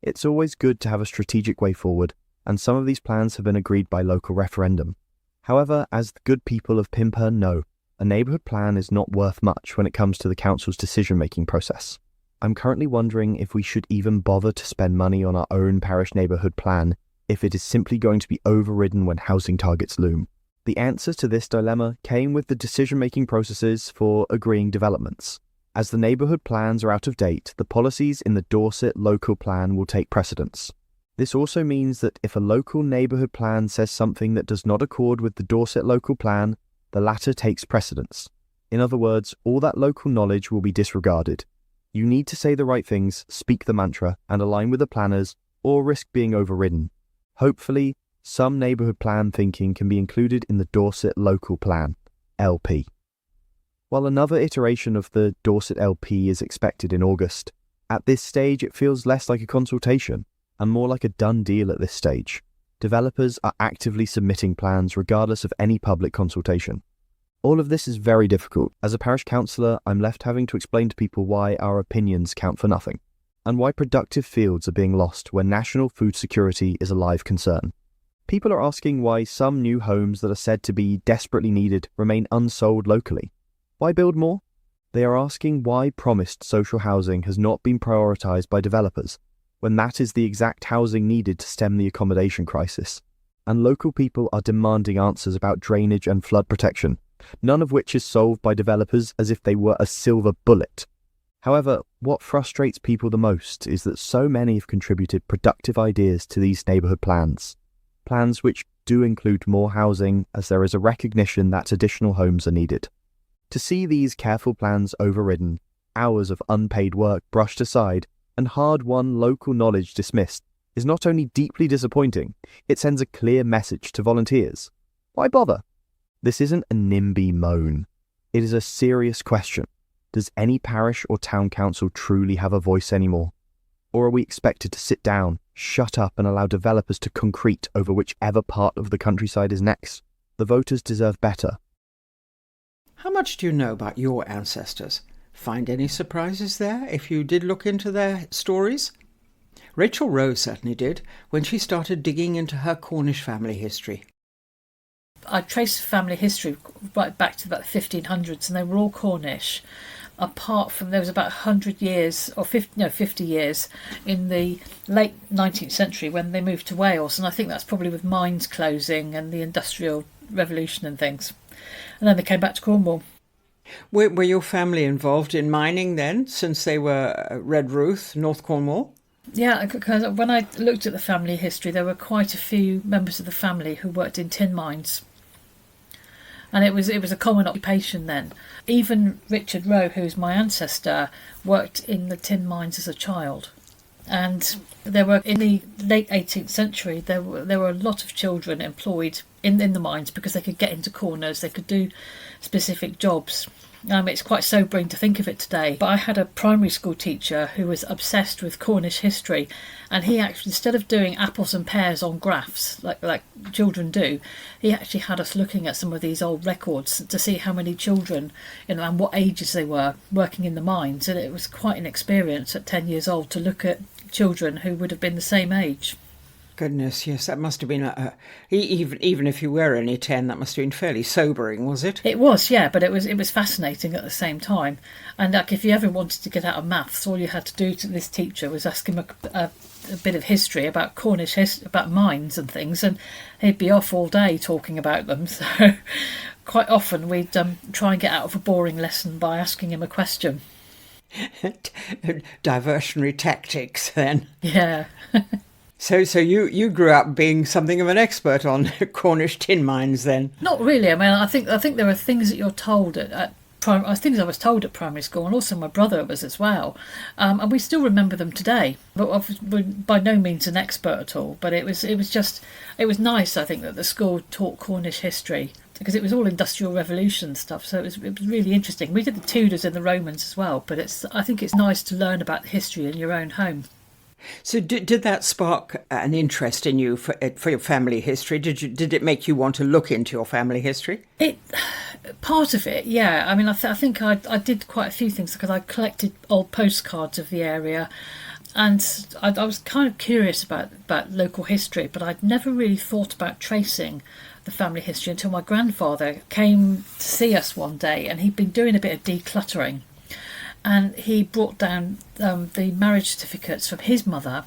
It's always good to have a strategic way forward, and some of these plans have been agreed by local referendum. However, as the good people of Pimper know, a neighbourhood plan is not worth much when it comes to the council's decision-making process. I'm currently wondering if we should even bother to spend money on our own parish neighbourhood plan if it is simply going to be overridden when housing targets loom. The answer to this dilemma came with the decision-making processes for agreeing developments. As the neighbourhood plans are out of date, the policies in the Dorset local plan will take precedence. This also means that if a local neighbourhood plan says something that does not accord with the Dorset local plan, the latter takes precedence. In other words, all that local knowledge will be disregarded. You need to say the right things, speak the mantra, and align with the planners, or risk being overridden. Hopefully, some neighbourhood plan thinking can be included in the Dorset local plan, LP. While another iteration of the Dorset LP is expected in August, at this stage it feels less like a consultation and more like a done deal at this stage. Developers are actively submitting plans regardless of any public consultation. All of this is very difficult. As a parish councillor, I'm left having to explain to people why our opinions count for nothing, and why productive fields are being lost when national food security is a live concern. People are asking why some new homes that are said to be desperately needed remain unsold locally. Why build more? They are asking why promised social housing has not been prioritised by developers, when that is the exact housing needed to stem the accommodation crisis. And local people are demanding answers about drainage and flood protection, none of which is solved by developers as if they were a silver bullet. However, what frustrates people the most is that so many have contributed productive ideas to these neighbourhood plans. Plans which do include more housing, as there is a recognition that additional homes are needed. To see these careful plans overridden, hours of unpaid work brushed aside, and hard-won local knowledge dismissed, is not only deeply disappointing, it sends a clear message to volunteers. Why bother? This isn't a NIMBY moan. It is a serious question. Does any parish or town council truly have a voice anymore? Or are we expected to sit down, shut up and allow developers to concrete over whichever part of the countryside is next? The voters deserve better. How much do you know about your ancestors? Find any surprises there if you did look into their stories? Rachel Rowe certainly did when she started digging into her Cornish family history. I traced family history right back to about the 1500s, and they were all Cornish, apart from there was about 100 years, or 50 years, in the late 19th century when they moved to Wales, and I think that's probably with mines closing and the Industrial Revolution and things. And then they came back to Cornwall. Were your family involved in mining then, since they were Redruth, North Cornwall? Yeah, because when I looked at the family history, there were quite a few members of the family who worked in tin mines. And it was a common occupation then. Even Richard Rowe, who's my ancestor, worked in the tin mines as a child. And there were, in the late 18th century, there were a lot of children employed in the mines because they could get into corners, they could do specific jobs. It's quite sobering to think of it today, but I had a primary school teacher who was obsessed with Cornish history, and he actually, instead of doing apples and pears on graphs like children do, he actually had us looking at some of these old records to see how many children, and what ages they were working in the mines. And it was quite an experience at 10 years old to look at children who would have been the same age. Goodness, yes, that must have been even if you were only 10, that must have been fairly sobering, was it? It was, yeah, but it was fascinating at the same time. And like, if you ever wanted to get out of maths, all you had to do to this teacher was ask him a bit of history about Cornish about mines and things, and he'd be off all day talking about them. So quite often we'd try and get out of a boring lesson by asking him a question. Diversionary tactics, then. Yeah. So you grew up being something of an expert on Cornish tin mines then? Not really. I mean, I think there are things that you're told things I was told at primary school, and also my brother was as well, and we still remember them today. But we're by no means an expert at all. But it was nice, I think, that the school taught Cornish history, because it was all Industrial Revolution stuff. So it was really interesting. We did the Tudors and the Romans as well, but I think it's nice to learn about the history in your own home. So did that spark an interest in you for your family history? Did it make you want to look into your family history? Part of it, yeah. I mean, I think I did quite a few things, because I collected old postcards of the area, and I was kind of curious about local history, but I'd never really thought about tracing the family history until my grandfather came to see us one day, and he'd been doing a bit of decluttering. And he brought down the marriage certificates from his mother,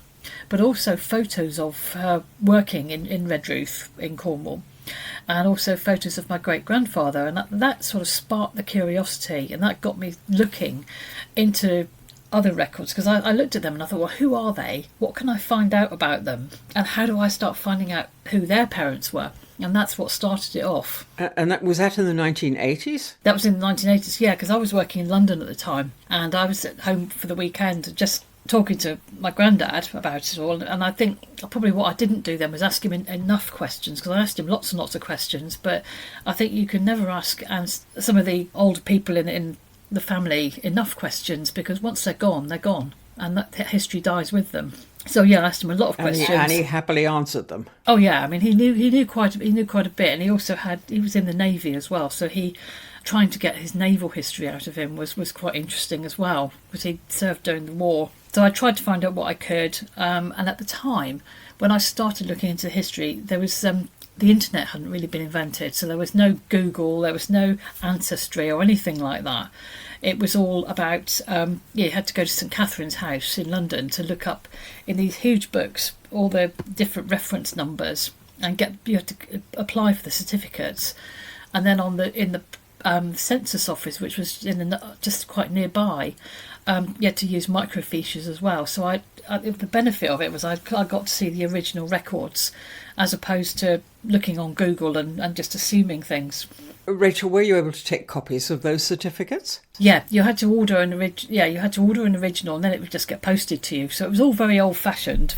but also photos of her working in Redruth in Cornwall, and also photos of my great-grandfather. And that sort of sparked the curiosity, and that got me looking into other records, because I looked at them and I thought, well, who are they? What can I find out about them? And how do I start finding out who their parents were? And that's what started it off. And was that in the 1980s? That was in the 1980s, yeah, because I was working in London at the time, and I was at home for the weekend just talking to my granddad about it all. And I think probably what I didn't do then was ask him enough questions, because I asked him lots and lots of questions, but I think you can never ask some of the older people in the family enough questions, because once they're gone, and that history dies with them. So yeah, I asked him a lot of questions, and he happily answered them. Oh yeah, I mean he knew quite a bit, and he was in the Navy as well. So trying to get his naval history out of him was quite interesting as well, because he served during the war. So I tried to find out what I could, and at the time when I started looking into history, there was the internet hadn't really been invented, so there was no Google, there was no Ancestry or anything like that. It was all about, you had to go to St Catherine's House in London to look up in these huge books all the different reference numbers, and you had to apply for the certificates. And then in the census office, which was just quite nearby, you had to use microfiches as well. So the benefit of it was I got to see the original records, as opposed to looking on Google and just assuming things. Rachel, were you able to take copies of those certificates? Yeah, you had to order an original, and then it would just get posted to you. So it was all very old-fashioned,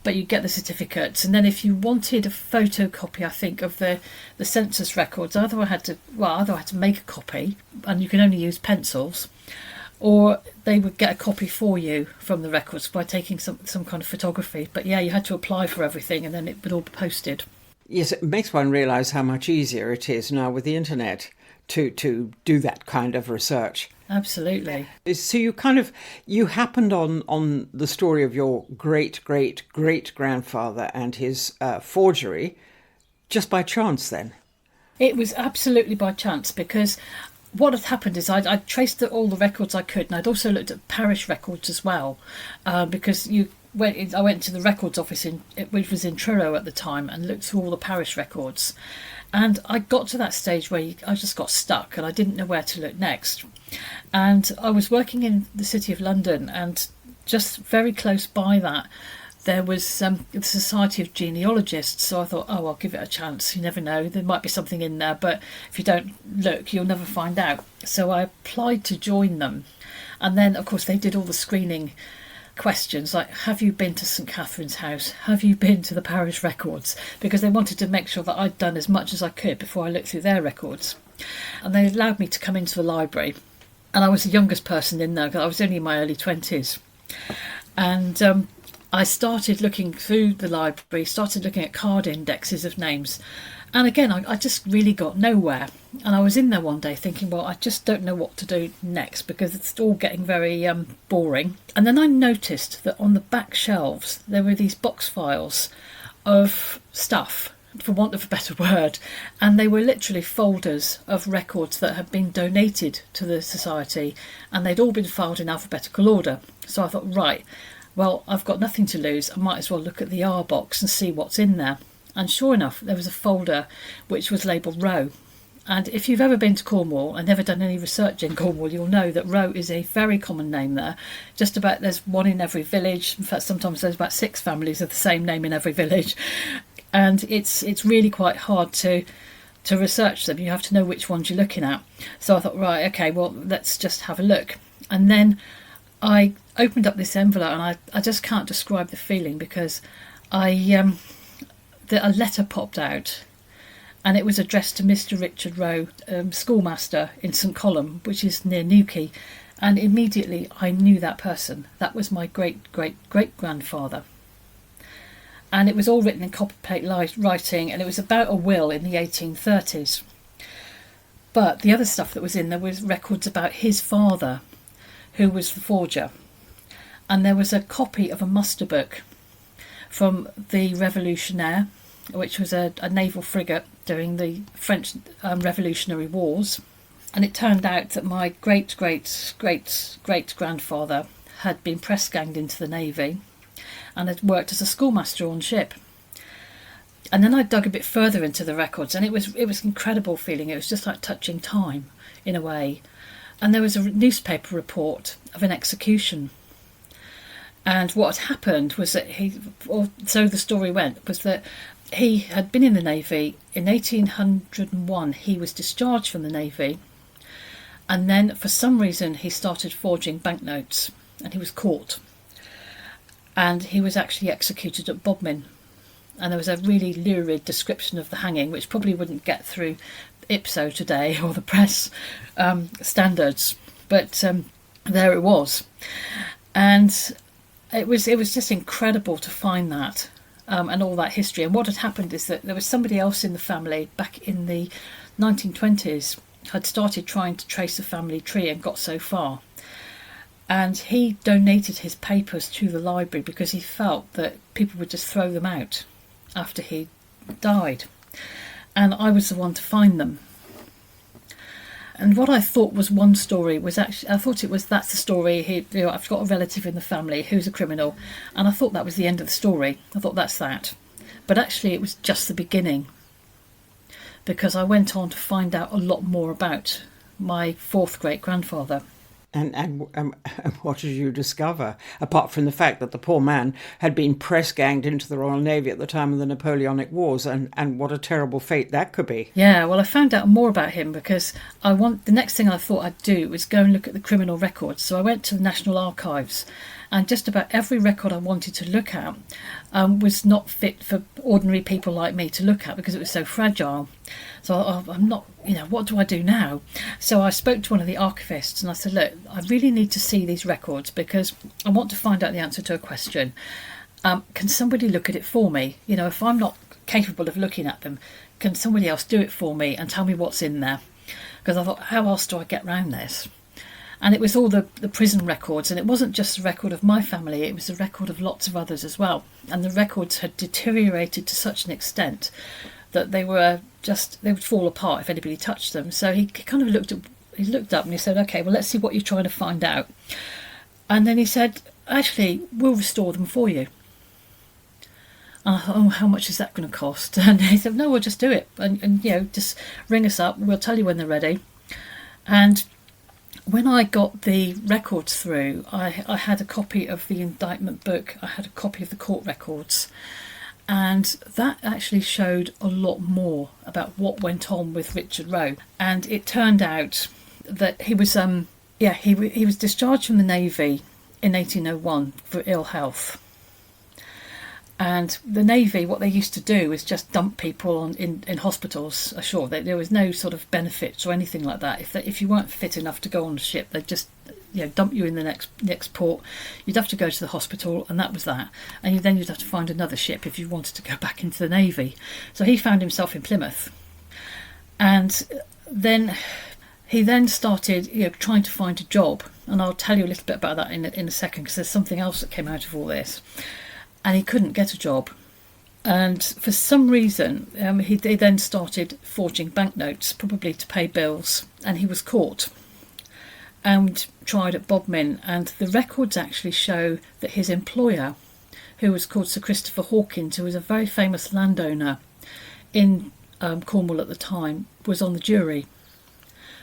but you'd get the certificates. And then if you wanted a photocopy, I think, of the census records, either I had to make a copy, and you can only use pencils, or they would get a copy for you from the records by taking some kind of photography. But yeah, you had to apply for everything and then it would all be posted. Yes, it makes one realise how much easier it is now with the internet to do that kind of research. Absolutely. So you happened on the story of your great-great-great-grandfather and his forgery just by chance then? It was absolutely by chance, because what had happened is I traced all the records I could, and I'd also looked at parish records as well, because I went to the records office, which was in Truro at the time, and looked through all the parish records. And I got to that stage where I just got stuck and I didn't know where to look next. And I was working in the City of London, and just very close by that, there was the Society of Genealogists. So I thought, oh, I'll give it a chance. You never know. There might be something in there, but if you don't look, you'll never find out. So I applied to join them. And then, of course, they did all the screening questions like, have you been to St Catherine's House? Have you been to the parish records? Because they wanted to make sure that I'd done as much as I could before I looked through their records. And they allowed me to come into the library. And I was the youngest person in there, because I was only in my early 20s. And I started looking through the library, started looking at card indexes of names. And again, I just really got nowhere. And I was in there one day thinking, well, I just don't know what to do next, because it's all getting very boring. And then I noticed that on the back shelves, there were these box files of stuff, for want of a better word. And they were literally folders of records that had been donated to the society, and they'd all been filed in alphabetical order. So I thought, right, well, I've got nothing to lose. I might as well look at the R box and see what's in there. And sure enough, there was a folder which was labelled Row. And if you've ever been to Cornwall and never done any research in Cornwall, you'll know that Row is a very common name there. Just about, there's one in every village. In fact, sometimes there's about 6 families of the same name in every village. And it's really quite hard to research them. You have to know which ones you're looking at. So I thought, right, okay, well, let's just have a look. And then I opened up this envelope, and I just can't describe the feeling, because a letter popped out, and it was addressed to Mr. Richard Rowe, schoolmaster in St Column, which is near Newquay. And immediately I knew that person. That was my great-great-great-grandfather. And it was all written in copperplate writing, and it was about a will in the 1830s. But the other stuff that was in there was records about his father, who was the forger. And there was a copy of a muster book from the Revolutionnaire, which was a naval frigate during the French Revolutionary Wars. And it turned out that my great-great-great-great-grandfather had been press-ganged into the Navy and had worked as a schoolmaster on ship. And then I dug a bit further into the records, and it was an incredible feeling. It was just like touching time, in a way. And there was a newspaper report of an execution. And what had happened was that so the story went, was that he had been in the Navy. In 1801, he was discharged from the Navy. And then, for some reason, he started forging banknotes, and he was caught. And he was actually executed at Bodmin. And there was a really lurid description of the hanging, which probably wouldn't get through Ipso today, or the press standards. But there it was. And it was just incredible to find that, and all that history. And what had happened is that there was somebody else in the family back in the 1920s had started trying to trace a family tree and got so far. And he donated his papers to the library because he felt that people would just throw them out after he died. And I was the one to find them. And what I thought was one story was actually, that's the story. I've got a relative in the family who's a criminal, and I thought that was the end of the story. I thought that's that. But actually it was just the beginning, because I went on to find out a lot more about my 4th great-grandfather. And what did you discover, apart from the fact that the poor man had been press-ganged into the Royal Navy at the time of the Napoleonic Wars, and what a terrible fate that could be? Yeah, well, I found out more about him because the next thing I thought I'd do was go and look at the criminal records. So I went to the National Archives, and just about every record I wanted to look at was not fit for ordinary people like me to look at because it was so fragile. So I'm not, what do I do now? So I spoke to one of the archivists and I said, look, I really need to see these records because I want to find out the answer to a question. Can somebody look at it for me? If I'm not capable of looking at them, can somebody else do it for me and tell me what's in there? Because I thought, how else do I get round this? And it was all the prison records, and it wasn't just a record of my family, it was a record of lots of others as well. And the records had deteriorated to such an extent that they would fall apart if anybody touched them. So he kind of looked up and he said, okay, well, let's see what you're trying to find out. And then he said, actually, we'll restore them for you. And I thought, oh, how much is that going to cost? And he said, no, we'll just do it. And just ring us up. We'll tell you when they're ready. And when I got the records through, I had a copy of the indictment book. I had a copy of the court records. And that actually showed a lot more about what went on with Richard Roe. And it turned out that he was he was discharged from the Navy in 1801 for ill health. And the Navy, what they used to do is just dump people in hospitals ashore. There was no sort of benefits or anything like that. If you weren't fit enough to go on a ship, they'd just dump you in the next port. You'd have to go to the hospital, and that was that. And then you'd have to find another ship if you wanted to go back into the Navy. So he found himself in Plymouth. And then he started trying to find a job. And I'll tell you a little bit about that in a second, because there's something else that came out of all this. And he couldn't get a job. And for some reason, he then started forging banknotes, probably to pay bills. And he was caught and tried at Bodmin. And the records actually show that his employer, who was called Sir Christopher Hawkins, who was a very famous landowner in Cornwall at the time, was on the jury.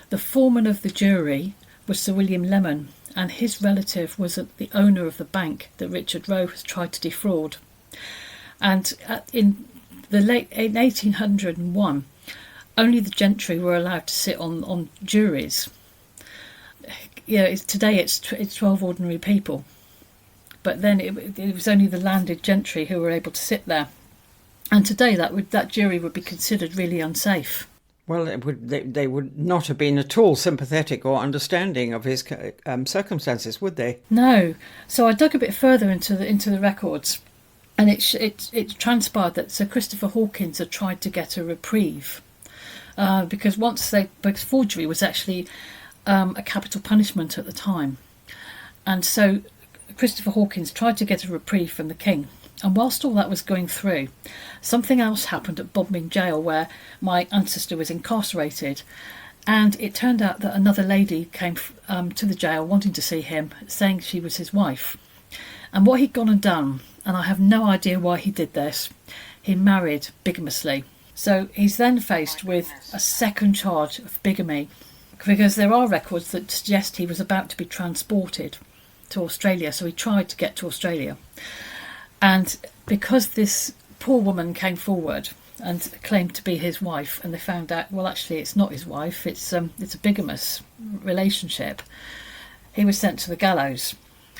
The foreman of the jury was Sir William Lemon, and his relative was the owner of the bank that Richard Roe has tried to defraud. And in 1801, only the gentry were allowed to sit on juries. Today it's 12 ordinary people, but then it was only the landed gentry who were able to sit there. And today that jury would be considered really unsafe. Well, they would not have been at all sympathetic or understanding of his circumstances, would they? No. So I dug a bit further into the records, and it transpired that Sir Christopher Hawkins had tried to get a reprieve because forgery was actually a capital punishment at the time, and so Christopher Hawkins tried to get a reprieve from the king. And whilst all that was going through, something else happened at Bodmin Jail, where my ancestor was incarcerated. And it turned out that another lady came to the jail wanting to see him, saying she was his wife. And what he'd gone and done, and I have no idea why he did this, he married bigamously. So he's then faced with a second charge of bigamy, because there are records that suggest he was about to be transported to Australia. So he tried to get to Australia. And because this poor woman came forward and claimed to be his wife, and they found out, well, actually, it's not his wife, it's a bigamous relationship, he was sent to the gallows.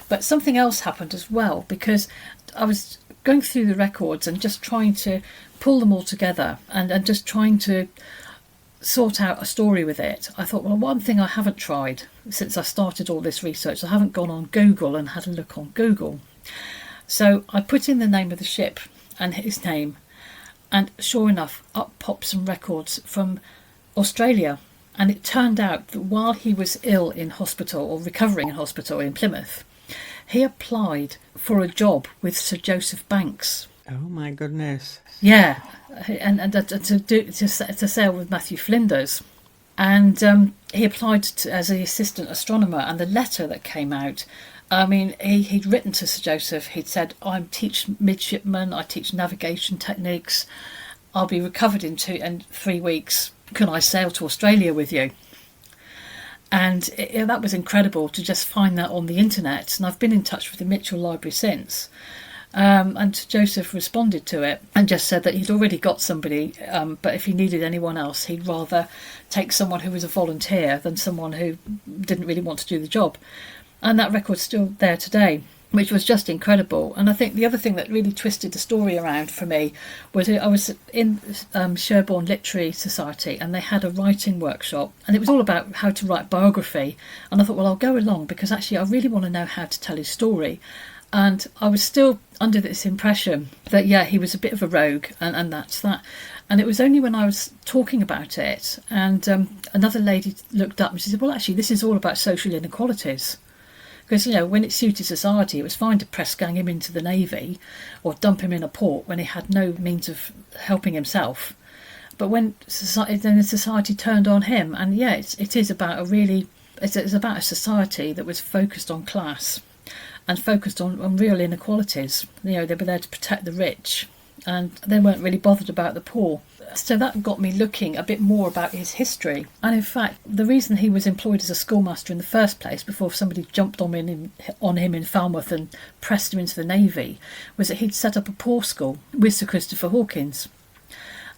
But something else happened as well, because I was going through the records and just trying to pull them all together and just trying to sort out a story with it. I thought, well, one thing I haven't tried since I started all this research, I haven't gone on Google and had a look on Google. So I put in the name of the ship and his name, and sure enough, up popped some records from Australia. And it turned out that while he was ill in hospital, or recovering in hospital in Plymouth, he applied for a job with Sir Joseph Banks. Oh my goodness! Yeah, and to sail with Matthew Flinders, and he applied as the assistant astronomer. And the letter that came out, I mean, he'd written to Sir Joseph. He'd said, I teach midshipmen, I teach navigation techniques. I'll be recovered in 3 weeks. Can I sail to Australia with you? And that was incredible to just find that on the internet. And I've been in touch with the Mitchell Library since. And Joseph responded to it and just said that he'd already got somebody, but if he needed anyone else, he'd rather take someone who was a volunteer than someone who didn't really want to do the job. And that record's still there today. which was just incredible. And I think the other thing that really twisted the story around for me was I was in Sherborne Literary Society, and they had a writing workshop, and it was all about how to write biography. And I thought, well, I'll go along because actually I really want to know how to tell his story. And I was still under this impression that, yeah, he was a bit of a rogue, and that's that. And it was only when I was talking about it, and another lady looked up and she said, well, actually, this is all about social inequalities. Because, when it suited society, it was fine to press gang him into the Navy or dump him in a port when he had no means of helping himself. But when society turned on him, and yeah, it is about it's about a society that was focused on class and focused on real inequalities. They were there to protect the rich, and they weren't really bothered about the poor. So that got me looking a bit more about his history. And in fact, the reason he was employed as a schoolmaster in the first place, before somebody jumped on him in Falmouth and pressed him into the Navy, was that he'd set up a poor school with Sir Christopher Hawkins.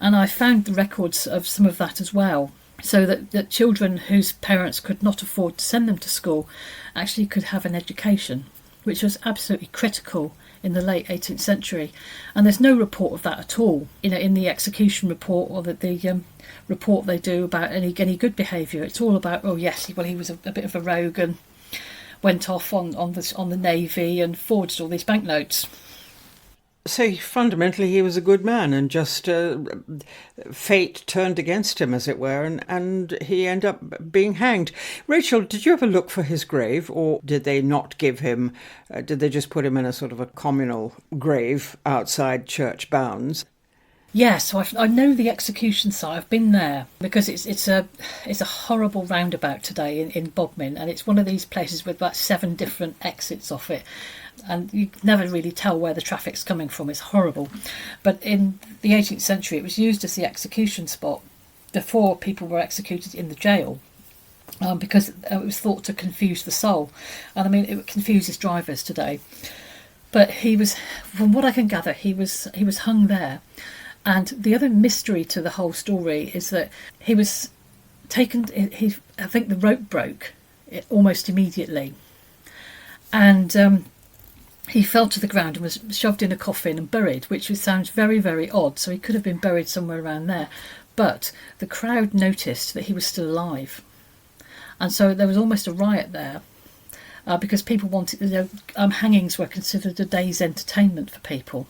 And I found the records of some of that as well, so that children whose parents could not afford to send them to school actually could have an education, which was absolutely critical in the late 18th century. And there's no report of that at all, in the execution report or the report they do about any good behaviour. It's all about, oh yes, well, he was a bit of a rogue and went off on the Navy and forged all these banknotes. So fundamentally he was a good man, and just fate turned against him, as it were, and he ended up being hanged. Rachel, did you ever look for his grave, or did they not give him, did they just put him in a sort of a communal grave outside church bounds? Yes, so I know the execution site. I've been there because it's a horrible roundabout today in Bodmin, and it's one of these places with about 7 different exits off it, and you never really tell where the traffic's coming from. It's horrible. But in the 18th century, it was used as the execution spot before people were executed in the jail. Because it was thought to confuse the soul, and I mean it confuses drivers today. But he was, from what I can gather, he was hung there. And the other mystery to the whole story is that he was taken. I think the rope broke almost immediately, and he fell to the ground and was shoved in a coffin and buried, which sounds very, very odd. So he could have been buried somewhere around there, but the crowd noticed that he was still alive, and so there was almost a riot there. Because people wanted, hangings were considered a day's entertainment for people.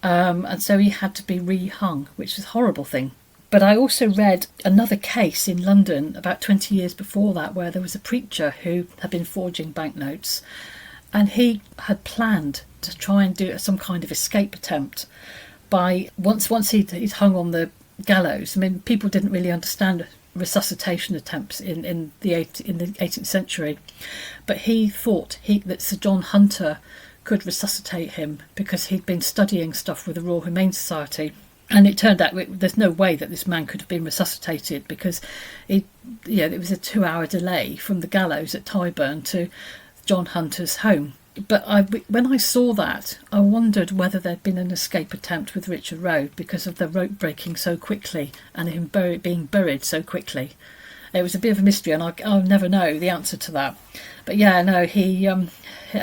And so he had to be re-hung, which is a horrible thing. But I also read another case in London about 20 years before that, where there was a preacher who had been forging banknotes, and he had planned to try and do some kind of escape attempt by once he'd hung on the gallows. I mean, people didn't really understand resuscitation attempts in the 18th century, but he thought that Sir John Hunter could resuscitate him because he'd been studying stuff with the Royal Humane Society, and it turned out there's no way that this man could have been resuscitated because it was a 2-hour delay from the gallows at Tyburn to John Hunter's home. But when I saw that, I wondered whether there'd been an escape attempt with Richard Roe because of the rope breaking so quickly and him being buried so quickly. It was a bit of a mystery, and I'll never know the answer to that. But yeah, no, I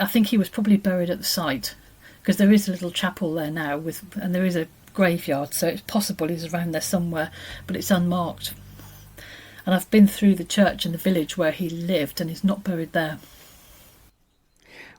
think he was probably buried at the site, because there is a little chapel there now, and there is a graveyard, so it's possible he's around there somewhere, but it's unmarked. And I've been through the church and the village where he lived, and he's not buried there.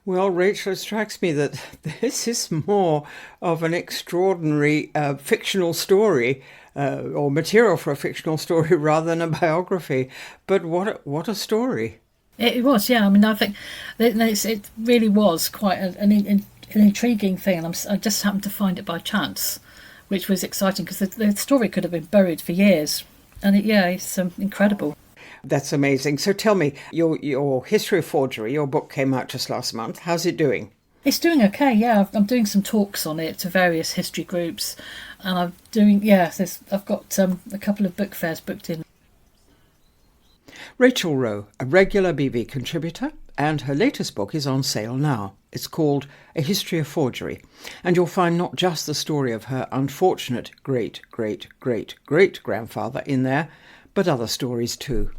Well, Rachel, it strikes me that this is more of an extraordinary fictional story, or material for a fictional story rather than a biography. But what a story! It was, yeah. I mean, I think it really was quite an intriguing thing, and I just happened to find it by chance, which was exciting because the story could have been buried for years, and it's incredible. That's amazing. So tell me, your history of forgery, your book came out just last month. How's it doing? It's doing okay, yeah. I'm doing some talks on it to various history groups, and I've got a couple of book fairs booked in. Rachel Roe, a regular BV contributor, and her latest book is on sale now. It's called A History of Forgery, and you'll find not just the story of her unfortunate great-great-great-great-grandfather in there, but other stories too.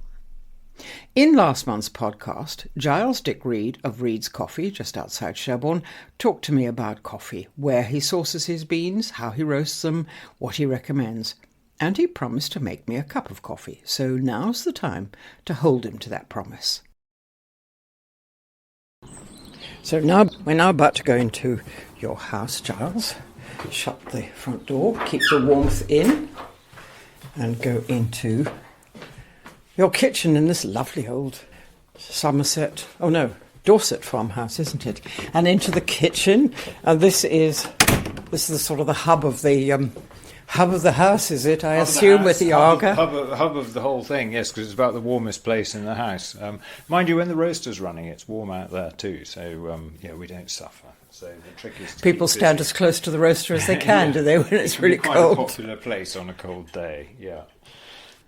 In last month's podcast, Giles Dick Reed of Reed's Coffee, just outside Sherborne, talked to me about coffee, where he sources his beans, how he roasts them, what he recommends. And he promised to make me a cup of coffee, so now's the time to hold him to that promise. So now we're about to go into your house, Giles. Shut the front door, keep the warmth in, and go into your kitchen in this lovely old Dorset farmhouse, isn't it? And into the kitchen, and this is the sort of the hub of the house, is it? I assume with the Arga. Hub of the whole thing, yes, because it's about the warmest place in the house. Mind you, when the roaster's running, it's warm out there too, so we don't suffer. So the trick is people stand as close to the roaster as they can, do they, when it's really quite cold? A popular place on a cold day, yeah.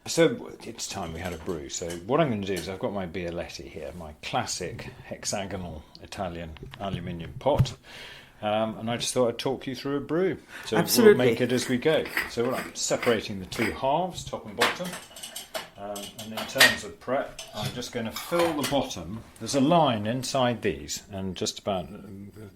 So it's time we had a brew. So what I'm going to do is I've got my Bialetti here, my classic hexagonal Italian aluminium pot. And I just thought I'd talk you through a brew. So Absolutely. We'll make it as we go. So I'm separating the two halves, top and bottom. And in terms of prep, I'm just going to fill the bottom. There's a line inside these, and just about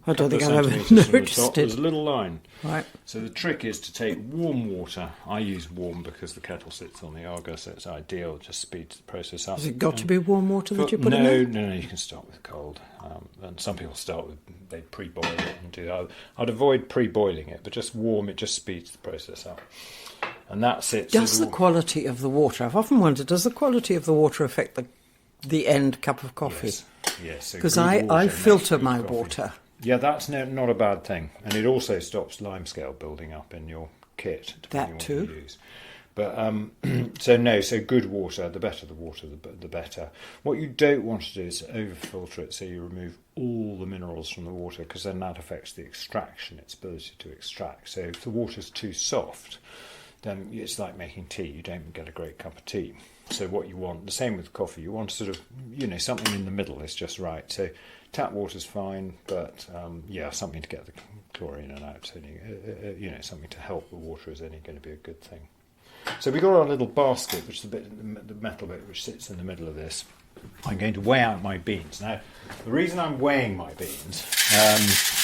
I don't think I've ever noticed it. There's a little line. Right. So the trick is to take warm water. I use warm because the kettle sits on the Arga, so it's ideal. It just speeds the process up. Has it got to be warm water that you put in there? No, you can start with cold. And some people start with, they pre-boil it and do that. I'd avoid pre-boiling it, but just warm, it just speeds the process up. And that's it. Does the quality of the water, I've often wondered, does the quality of the water affect the end cup of coffee? Yes. Because I filter my water. Yeah, that's not a bad thing. And it also stops limescale building up in your kit, depending on what you use. But so good water, the better the water, the better. What you don't want to do is over-filter it, so you remove all the minerals from the water, because then that affects the extraction, its ability to extract. So if the water's too soft, then it's like making tea. You don't get a great cup of tea. So what you want, the same with coffee, you want sort of, something in the middle is just right. So tap water's fine, but something to get the chlorine out. Something to help the water is only going to be a good thing. So we've got our little basket, which is the metal bit which sits in the middle of this. I'm going to weigh out my beans. Now, the reason I'm weighing my beans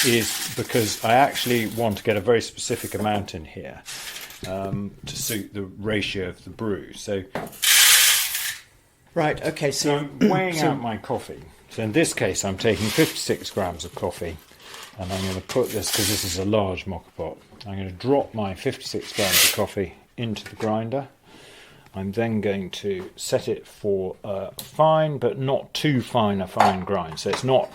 is because I actually want to get a very specific amount in here to suit the ratio of the brew. So, right, okay. So I'm weighing out my coffee. So in this case, I'm taking 56 grams of coffee, and I'm going to put this, because this is a large mocha pot, I'm going to drop my 56 grams of coffee into the grinder. I'm then going to set it for fine, but not too fine a fine grind. So it's not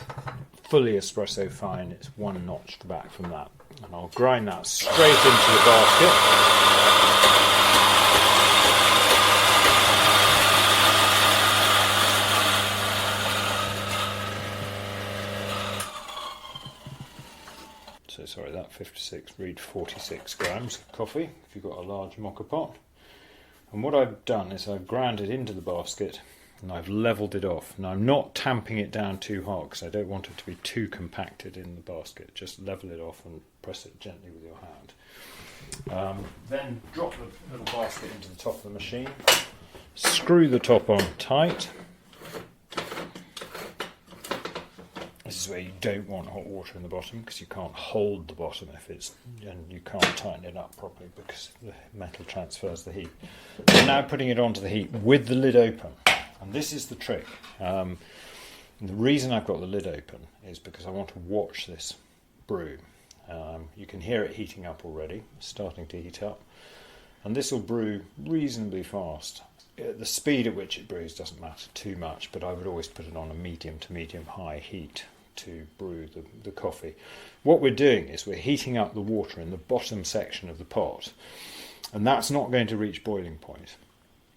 fully espresso fine, it's one notch back from that. And I'll grind that straight into the basket. So sorry, that 56 read 46 grams of coffee if you've got a large mocha pot. And what I've done is I've ground it into the basket and I've levelled it off. Now I'm not tamping it down too hard because I don't want it to be too compacted in the basket. Just level it off and press it gently with your hand. Then drop the little basket into the top of the machine. Screw the top on tight. This is where you don't want hot water in the bottom because you can't hold the bottom and you can't tighten it up properly because the metal transfers the heat. I'm now putting it onto the heat with the lid open, and this is the trick. And the reason I've got the lid open is because I want to watch this brew. You can hear it heating up already, starting to heat up, and this will brew reasonably fast. The speed at which it brews doesn't matter too much, but I would always put it on a medium to medium high heat to brew the coffee. What we're doing is we're heating up the water in the bottom section of the pot, and that's not going to reach boiling point.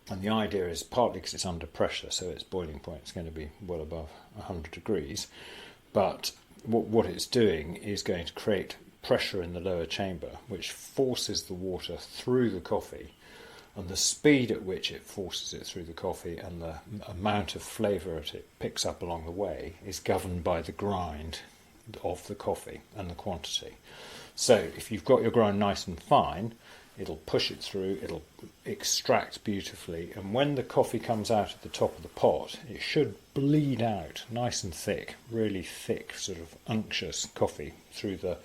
And the idea is partly because it's under pressure, so its boiling point is going to be well above 100 degrees, but what it's doing is going to create pressure in the lower chamber, which forces the water through the coffee. And the speed at which it forces it through the coffee and the amount of flavour it picks up along the way is governed by the grind of the coffee and the quantity. So if you've got your grind nice and fine, it'll push it through, it'll extract beautifully, and when the coffee comes out at the top of the pot, it should bleed out nice and thick, really thick, sort of unctuous coffee through the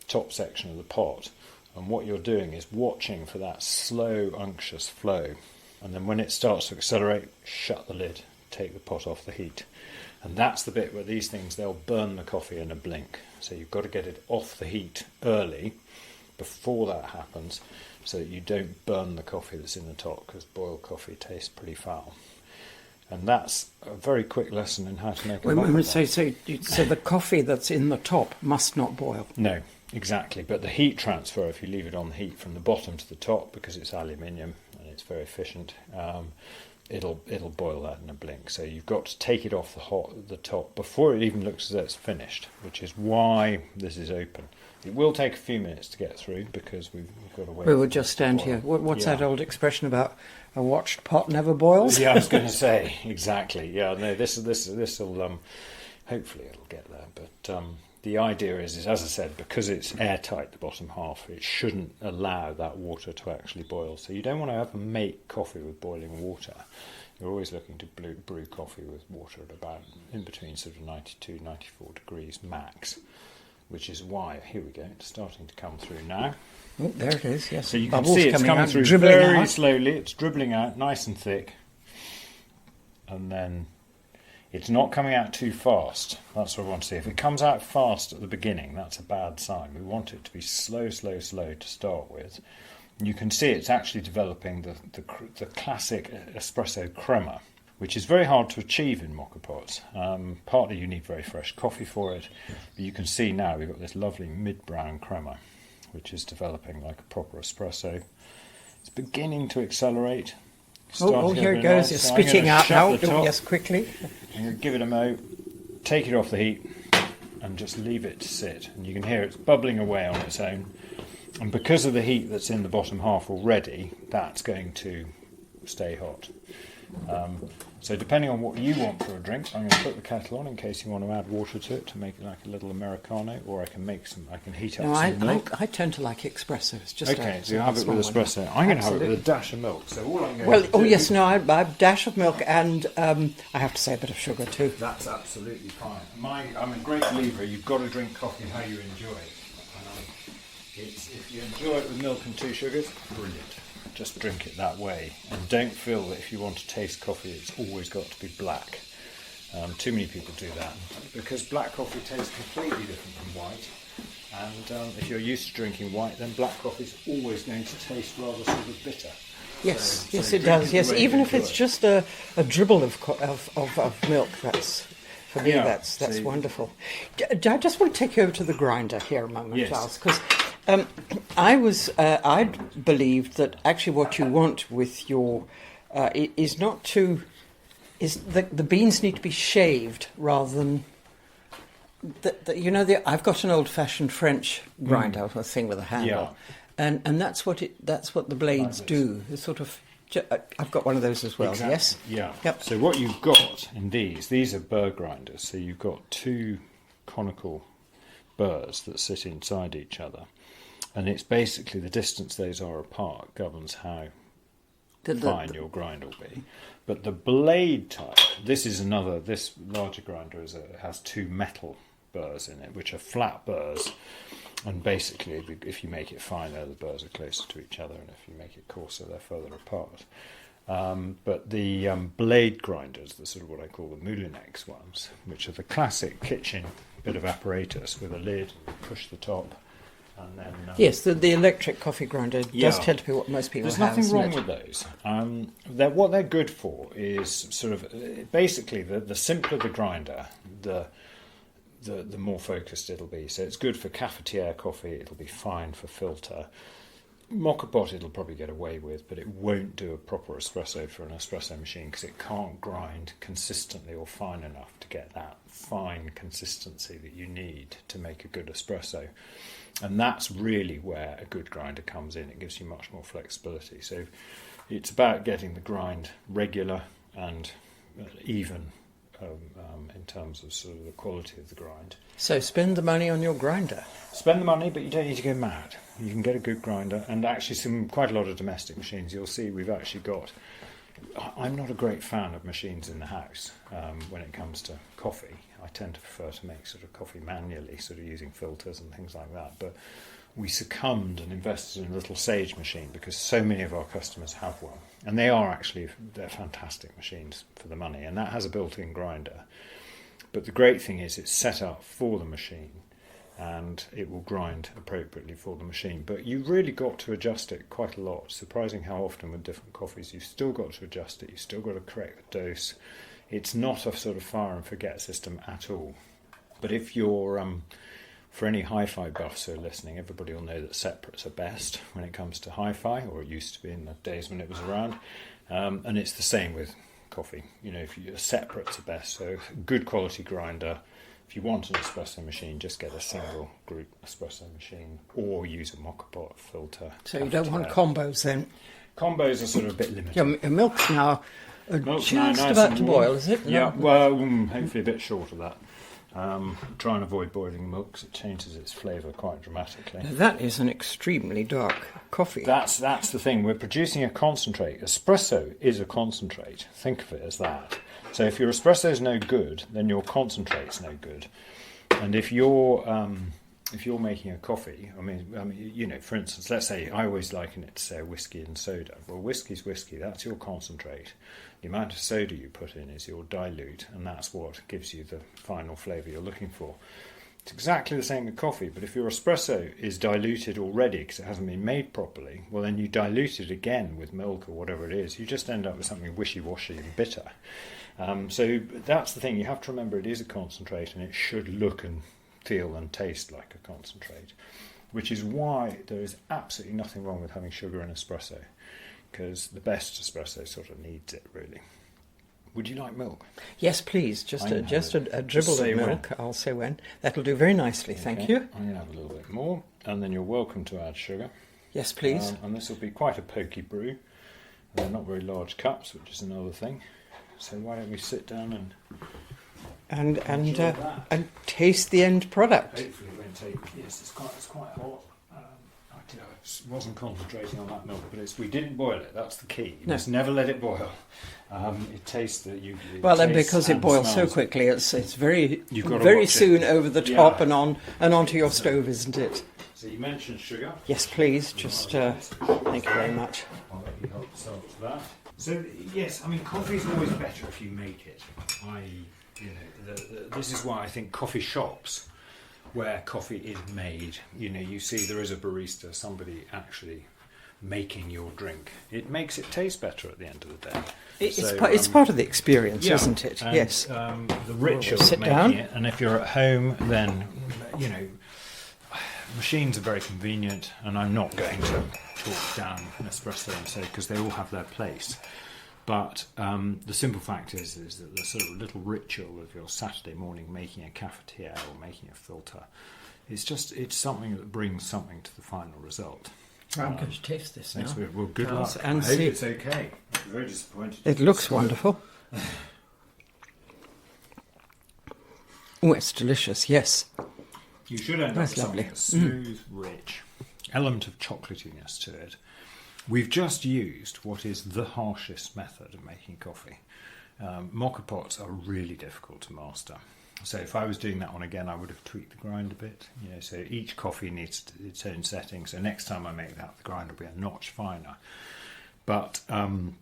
top section of the pot. And what you're doing is watching for that slow, unctuous flow, and then when it starts to accelerate, shut the lid, take the pot off the heat. And that's the bit where these things, they'll burn the coffee in a blink. So you've got to get it off the heat early, before that happens, so that you don't burn the coffee that's in the top, because boiled coffee tastes pretty foul. And that's a very quick lesson in how to make a mocha pot. So the coffee that's in the top must not boil? No, exactly. But the heat transfer, if you leave it on the heat from the bottom to the top, because it's aluminium and it's very efficient, it'll boil that in a blink. So you've got to take it off the top before it even looks as though it's finished, which is why this is open. It will take a few minutes to get through because we've got to wait. We would just stand here. What's that old expression about a watched pot never boils? Yeah, I was going to say exactly. Yeah, no, this will hopefully it'll get there. But the idea is, as I said, because it's airtight, the bottom half, it shouldn't allow that water to actually boil. So you don't want to ever make coffee with boiling water. You're always looking to brew coffee with water at about in between sort of 92, 94 degrees max. Which is why, here we go, it's starting to come through now. Oh, there it is, yes. So you can Bubbles see it's coming out, through dribbling very out. slowly, it's dribbling out nice and thick. And then it's not coming out too fast. That's what I want to see. If it comes out fast at the beginning, that's a bad sign. We want it to be slow, slow, slow to start with. And you can see it's actually developing the classic espresso crema, which is very hard to achieve in mocha pots. Partly you need very fresh coffee for it, but you can see now we've got this lovely mid-brown crema, which is developing like a proper espresso. It's beginning to accelerate. Oh, here it goes. It's spitting out now. Yes, quickly. I'm going to give it a mo, take it off the heat, and just leave it to sit. And you can hear it's bubbling away on its own. And because of the heat that's in the bottom half already, that's going to stay hot. So depending on what you want for a drink, I'm going to put the kettle on in case you want to add water to it to make it like a little Americano, or I can heat up some milk. I tend to like espresso. It's just okay, so you have it with espresso. I'm going to have it with a dash of milk. So all I'm going to do, a dash of milk and I have to say a bit of sugar too. That's absolutely fine. I'm a great believer. You've got to drink coffee how you enjoy it. If you enjoy it with milk and 2 sugars, brilliant. Just drink it that way, and don't feel that if you want to taste coffee it's always got to be black. Too many people do that because black coffee tastes completely different from white, and if you're used to drinking white, then black coffee is always going to taste rather sort of bitter. Yes, yes it does. Yes, even if it's just a dribble of milk, that's for me. That's wonderful. I just want to take you over to the grinder here a moment, Charles, because I believed that actually what you want with your is not to the beans need to be shaved rather than I've got an old-fashioned French grinder, a thing with a handle, and that's what the blades do. It's sort of. I've got one of those as well. Exactly. Yes. Yeah. Yep. So what you've got in these are burr grinders. So you've got 2 conical burrs that sit inside each other. And it's basically the distance those are apart governs how fine your grind will be. But the blade type, this larger grinder has 2 metal burrs in it, which are flat burrs. And basically, if you make it finer, the burrs are closer to each other, and if you make it coarser, they're further apart. But the blade grinders, the sort of what I call the Moulinex ones, which are the classic kitchen bit of apparatus with a lid, push the top. And then, yes, the electric coffee grinder does tend to be what most people have. There's nothing wrong with those. What they're good for is sort of basically the simpler the grinder, the more focused it'll be. So it's good for cafetiere coffee. It'll be fine for filter. Mocha pot it'll probably get away with, but it won't do a proper espresso for an espresso machine because it can't grind consistently or fine enough to get that fine consistency that you need to make a good espresso. And that's really where a good grinder comes in. It gives you much more flexibility. So it's about getting the grind regular and even in terms of sort of the quality of the grind. So spend the money on your grinder. Spend the money, but you don't need to go mad. You can get a good grinder, and actually quite a lot of domestic machines. You'll see we've actually got... I'm not a great fan of machines in the house when it comes to coffee. I tend to prefer to make sort of coffee manually, sort of using filters and things like that. But we succumbed and invested in a little Sage machine because so many of our customers have one. And they're fantastic machines for the money. And that has a built-in grinder. But the great thing is it's set up for the machine and it will grind appropriately for the machine. But you've really got to adjust it quite a lot. Surprising how often with different coffees you've still got to adjust it. You've still got to correct the dose. It's not a sort of fire and forget system at all. But if you're... for any hi-fi buffs who are listening, everybody will know that separates are best when it comes to hi-fi, or it used to be in the days when it was around. And it's the same with coffee. Separates are best. So good quality grinder. If you want an espresso machine, just get a single group espresso machine, or use a mocha pot filter. So you don't want combos then? Combos are sort of a bit limited. Your milk's now Milk's just now nice about and to warm. boil, is it? Yeah, well, hopefully a bit short of that. Try and avoid boiling milk because it changes its flavour quite dramatically. That is an extremely dark coffee. That's the thing. We're producing a concentrate. Espresso is a concentrate. Think of it as that. So if your espresso is no good, then your concentrate's no good. And if you're making a coffee, I mean, for instance, let's say I always liken it to say whiskey and soda. Well, whiskey's whiskey. That's your concentrate. The amount of soda you put in is your dilute, and that's what gives you the final flavour you're looking for. It's exactly the same with coffee, but if your espresso is diluted already because it hasn't been made properly, well then you dilute it again with milk or whatever it is. You just end up with something wishy-washy and bitter. So that's the thing. You have to remember it is a concentrate, and it should look and feel and taste like a concentrate, which is why there is absolutely nothing wrong with having sugar in espresso, because the best espresso sort of needs it, really. Would you like milk? Yes, please. Just a dribble of milk. When. I'll say when. That'll do very nicely, thank you. I'm going to have a little bit more, and then you're welcome to add sugar. Yes, please. And this will be quite a pokey brew. They're not very large cups, which is another thing. So why don't we sit down and taste the end product. Hopefully it won't take... Yes, it's quite hot. I wasn't concentrating on that milk, but we didn't boil it. That's the key. You must never let it boil. It tastes that you... Well, then because it boils so quickly, it's very soon over the top and onto your stove, isn't it? So you mentioned sugar. Yes, please. Just thank you very much. I'll let you help yourself to that. So yes, I mean, coffee is always better if you make it. This is why I think coffee shops where coffee is made, you see there is a barista, somebody actually making your drink. It makes it taste better at the end of the day. It's part of the experience, isn't it? And, yes. The ritual We'll sit of making down. it, and if you're at home, then machines are very convenient, and I'm not going to talk down an espresso and say because they all have their place. But the simple fact is that the sort of little ritual of your Saturday morning making a cafetiere or making a filter, it's something that brings something to the final result. I'm going to taste this now. Well, good luck. And I hope see. it's okay. I'm very disappointed. It looks wonderful. Oh, it's delicious, yes. You should end up That's with something lovely. that's smooth, rich, element of chocolatiness to it. We've just used what is the harshest method of making coffee. Mocha pots are really difficult to master. So if I was doing that one again, I would have tweaked the grind a bit. So each coffee needs its own setting. So next time I make that, the grind will be a notch finer. But to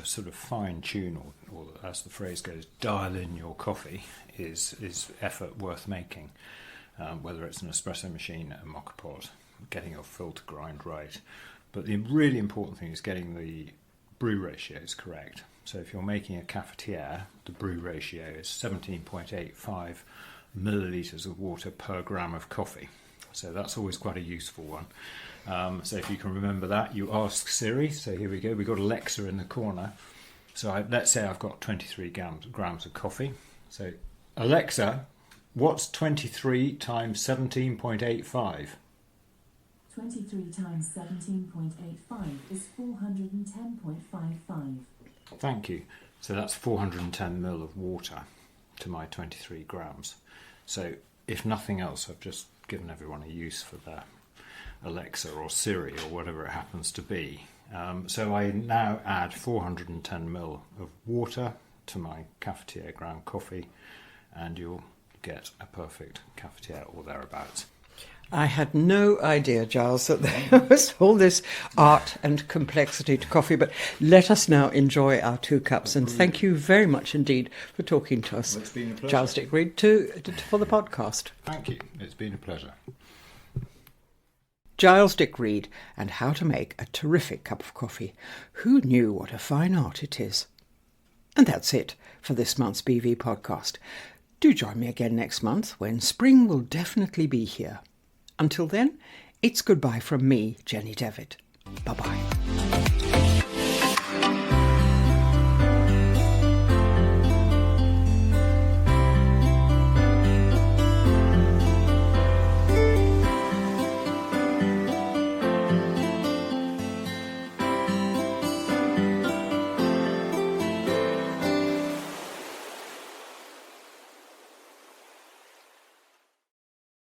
sort of fine tune, or as the phrase goes, dial in your coffee is effort worth making. Whether it's an espresso machine, a mocha pot, getting your filter grind right. But the really important thing is getting the brew ratios correct. So if you're making a cafetiere, the brew ratio is 17.85 millilitres of water per gram of coffee. So that's always quite a useful one. So if you can remember that, you ask Siri. So here we go. We've got Alexa in the corner. So let's say I've got 23 grams of coffee. So Alexa, what's 23 times 17.85? 23 times 17.85 is 410.55. Thank you. So that's 410 ml of water to my 23 grams. So if nothing else, I've just given everyone a use for their Alexa or Siri or whatever it happens to be. So I now add 410 ml of water to my cafetiere ground coffee, and you'll get a perfect cafetiere or thereabouts. I had no idea, Giles, that there was all this art and complexity to coffee, but let us now enjoy our 2 cups, and thank you very much indeed for talking to us. Well, it's been a pleasure. Giles Dick Reed for the podcast. Thank you. It's been a pleasure. Giles Dick Reed and how to make a terrific cup of coffee. Who knew what a fine art it is? And that's it for this month's BV podcast. Do join me again next month when spring will definitely be here. Until then, it's goodbye from me, Jenny Devitt. Bye-bye.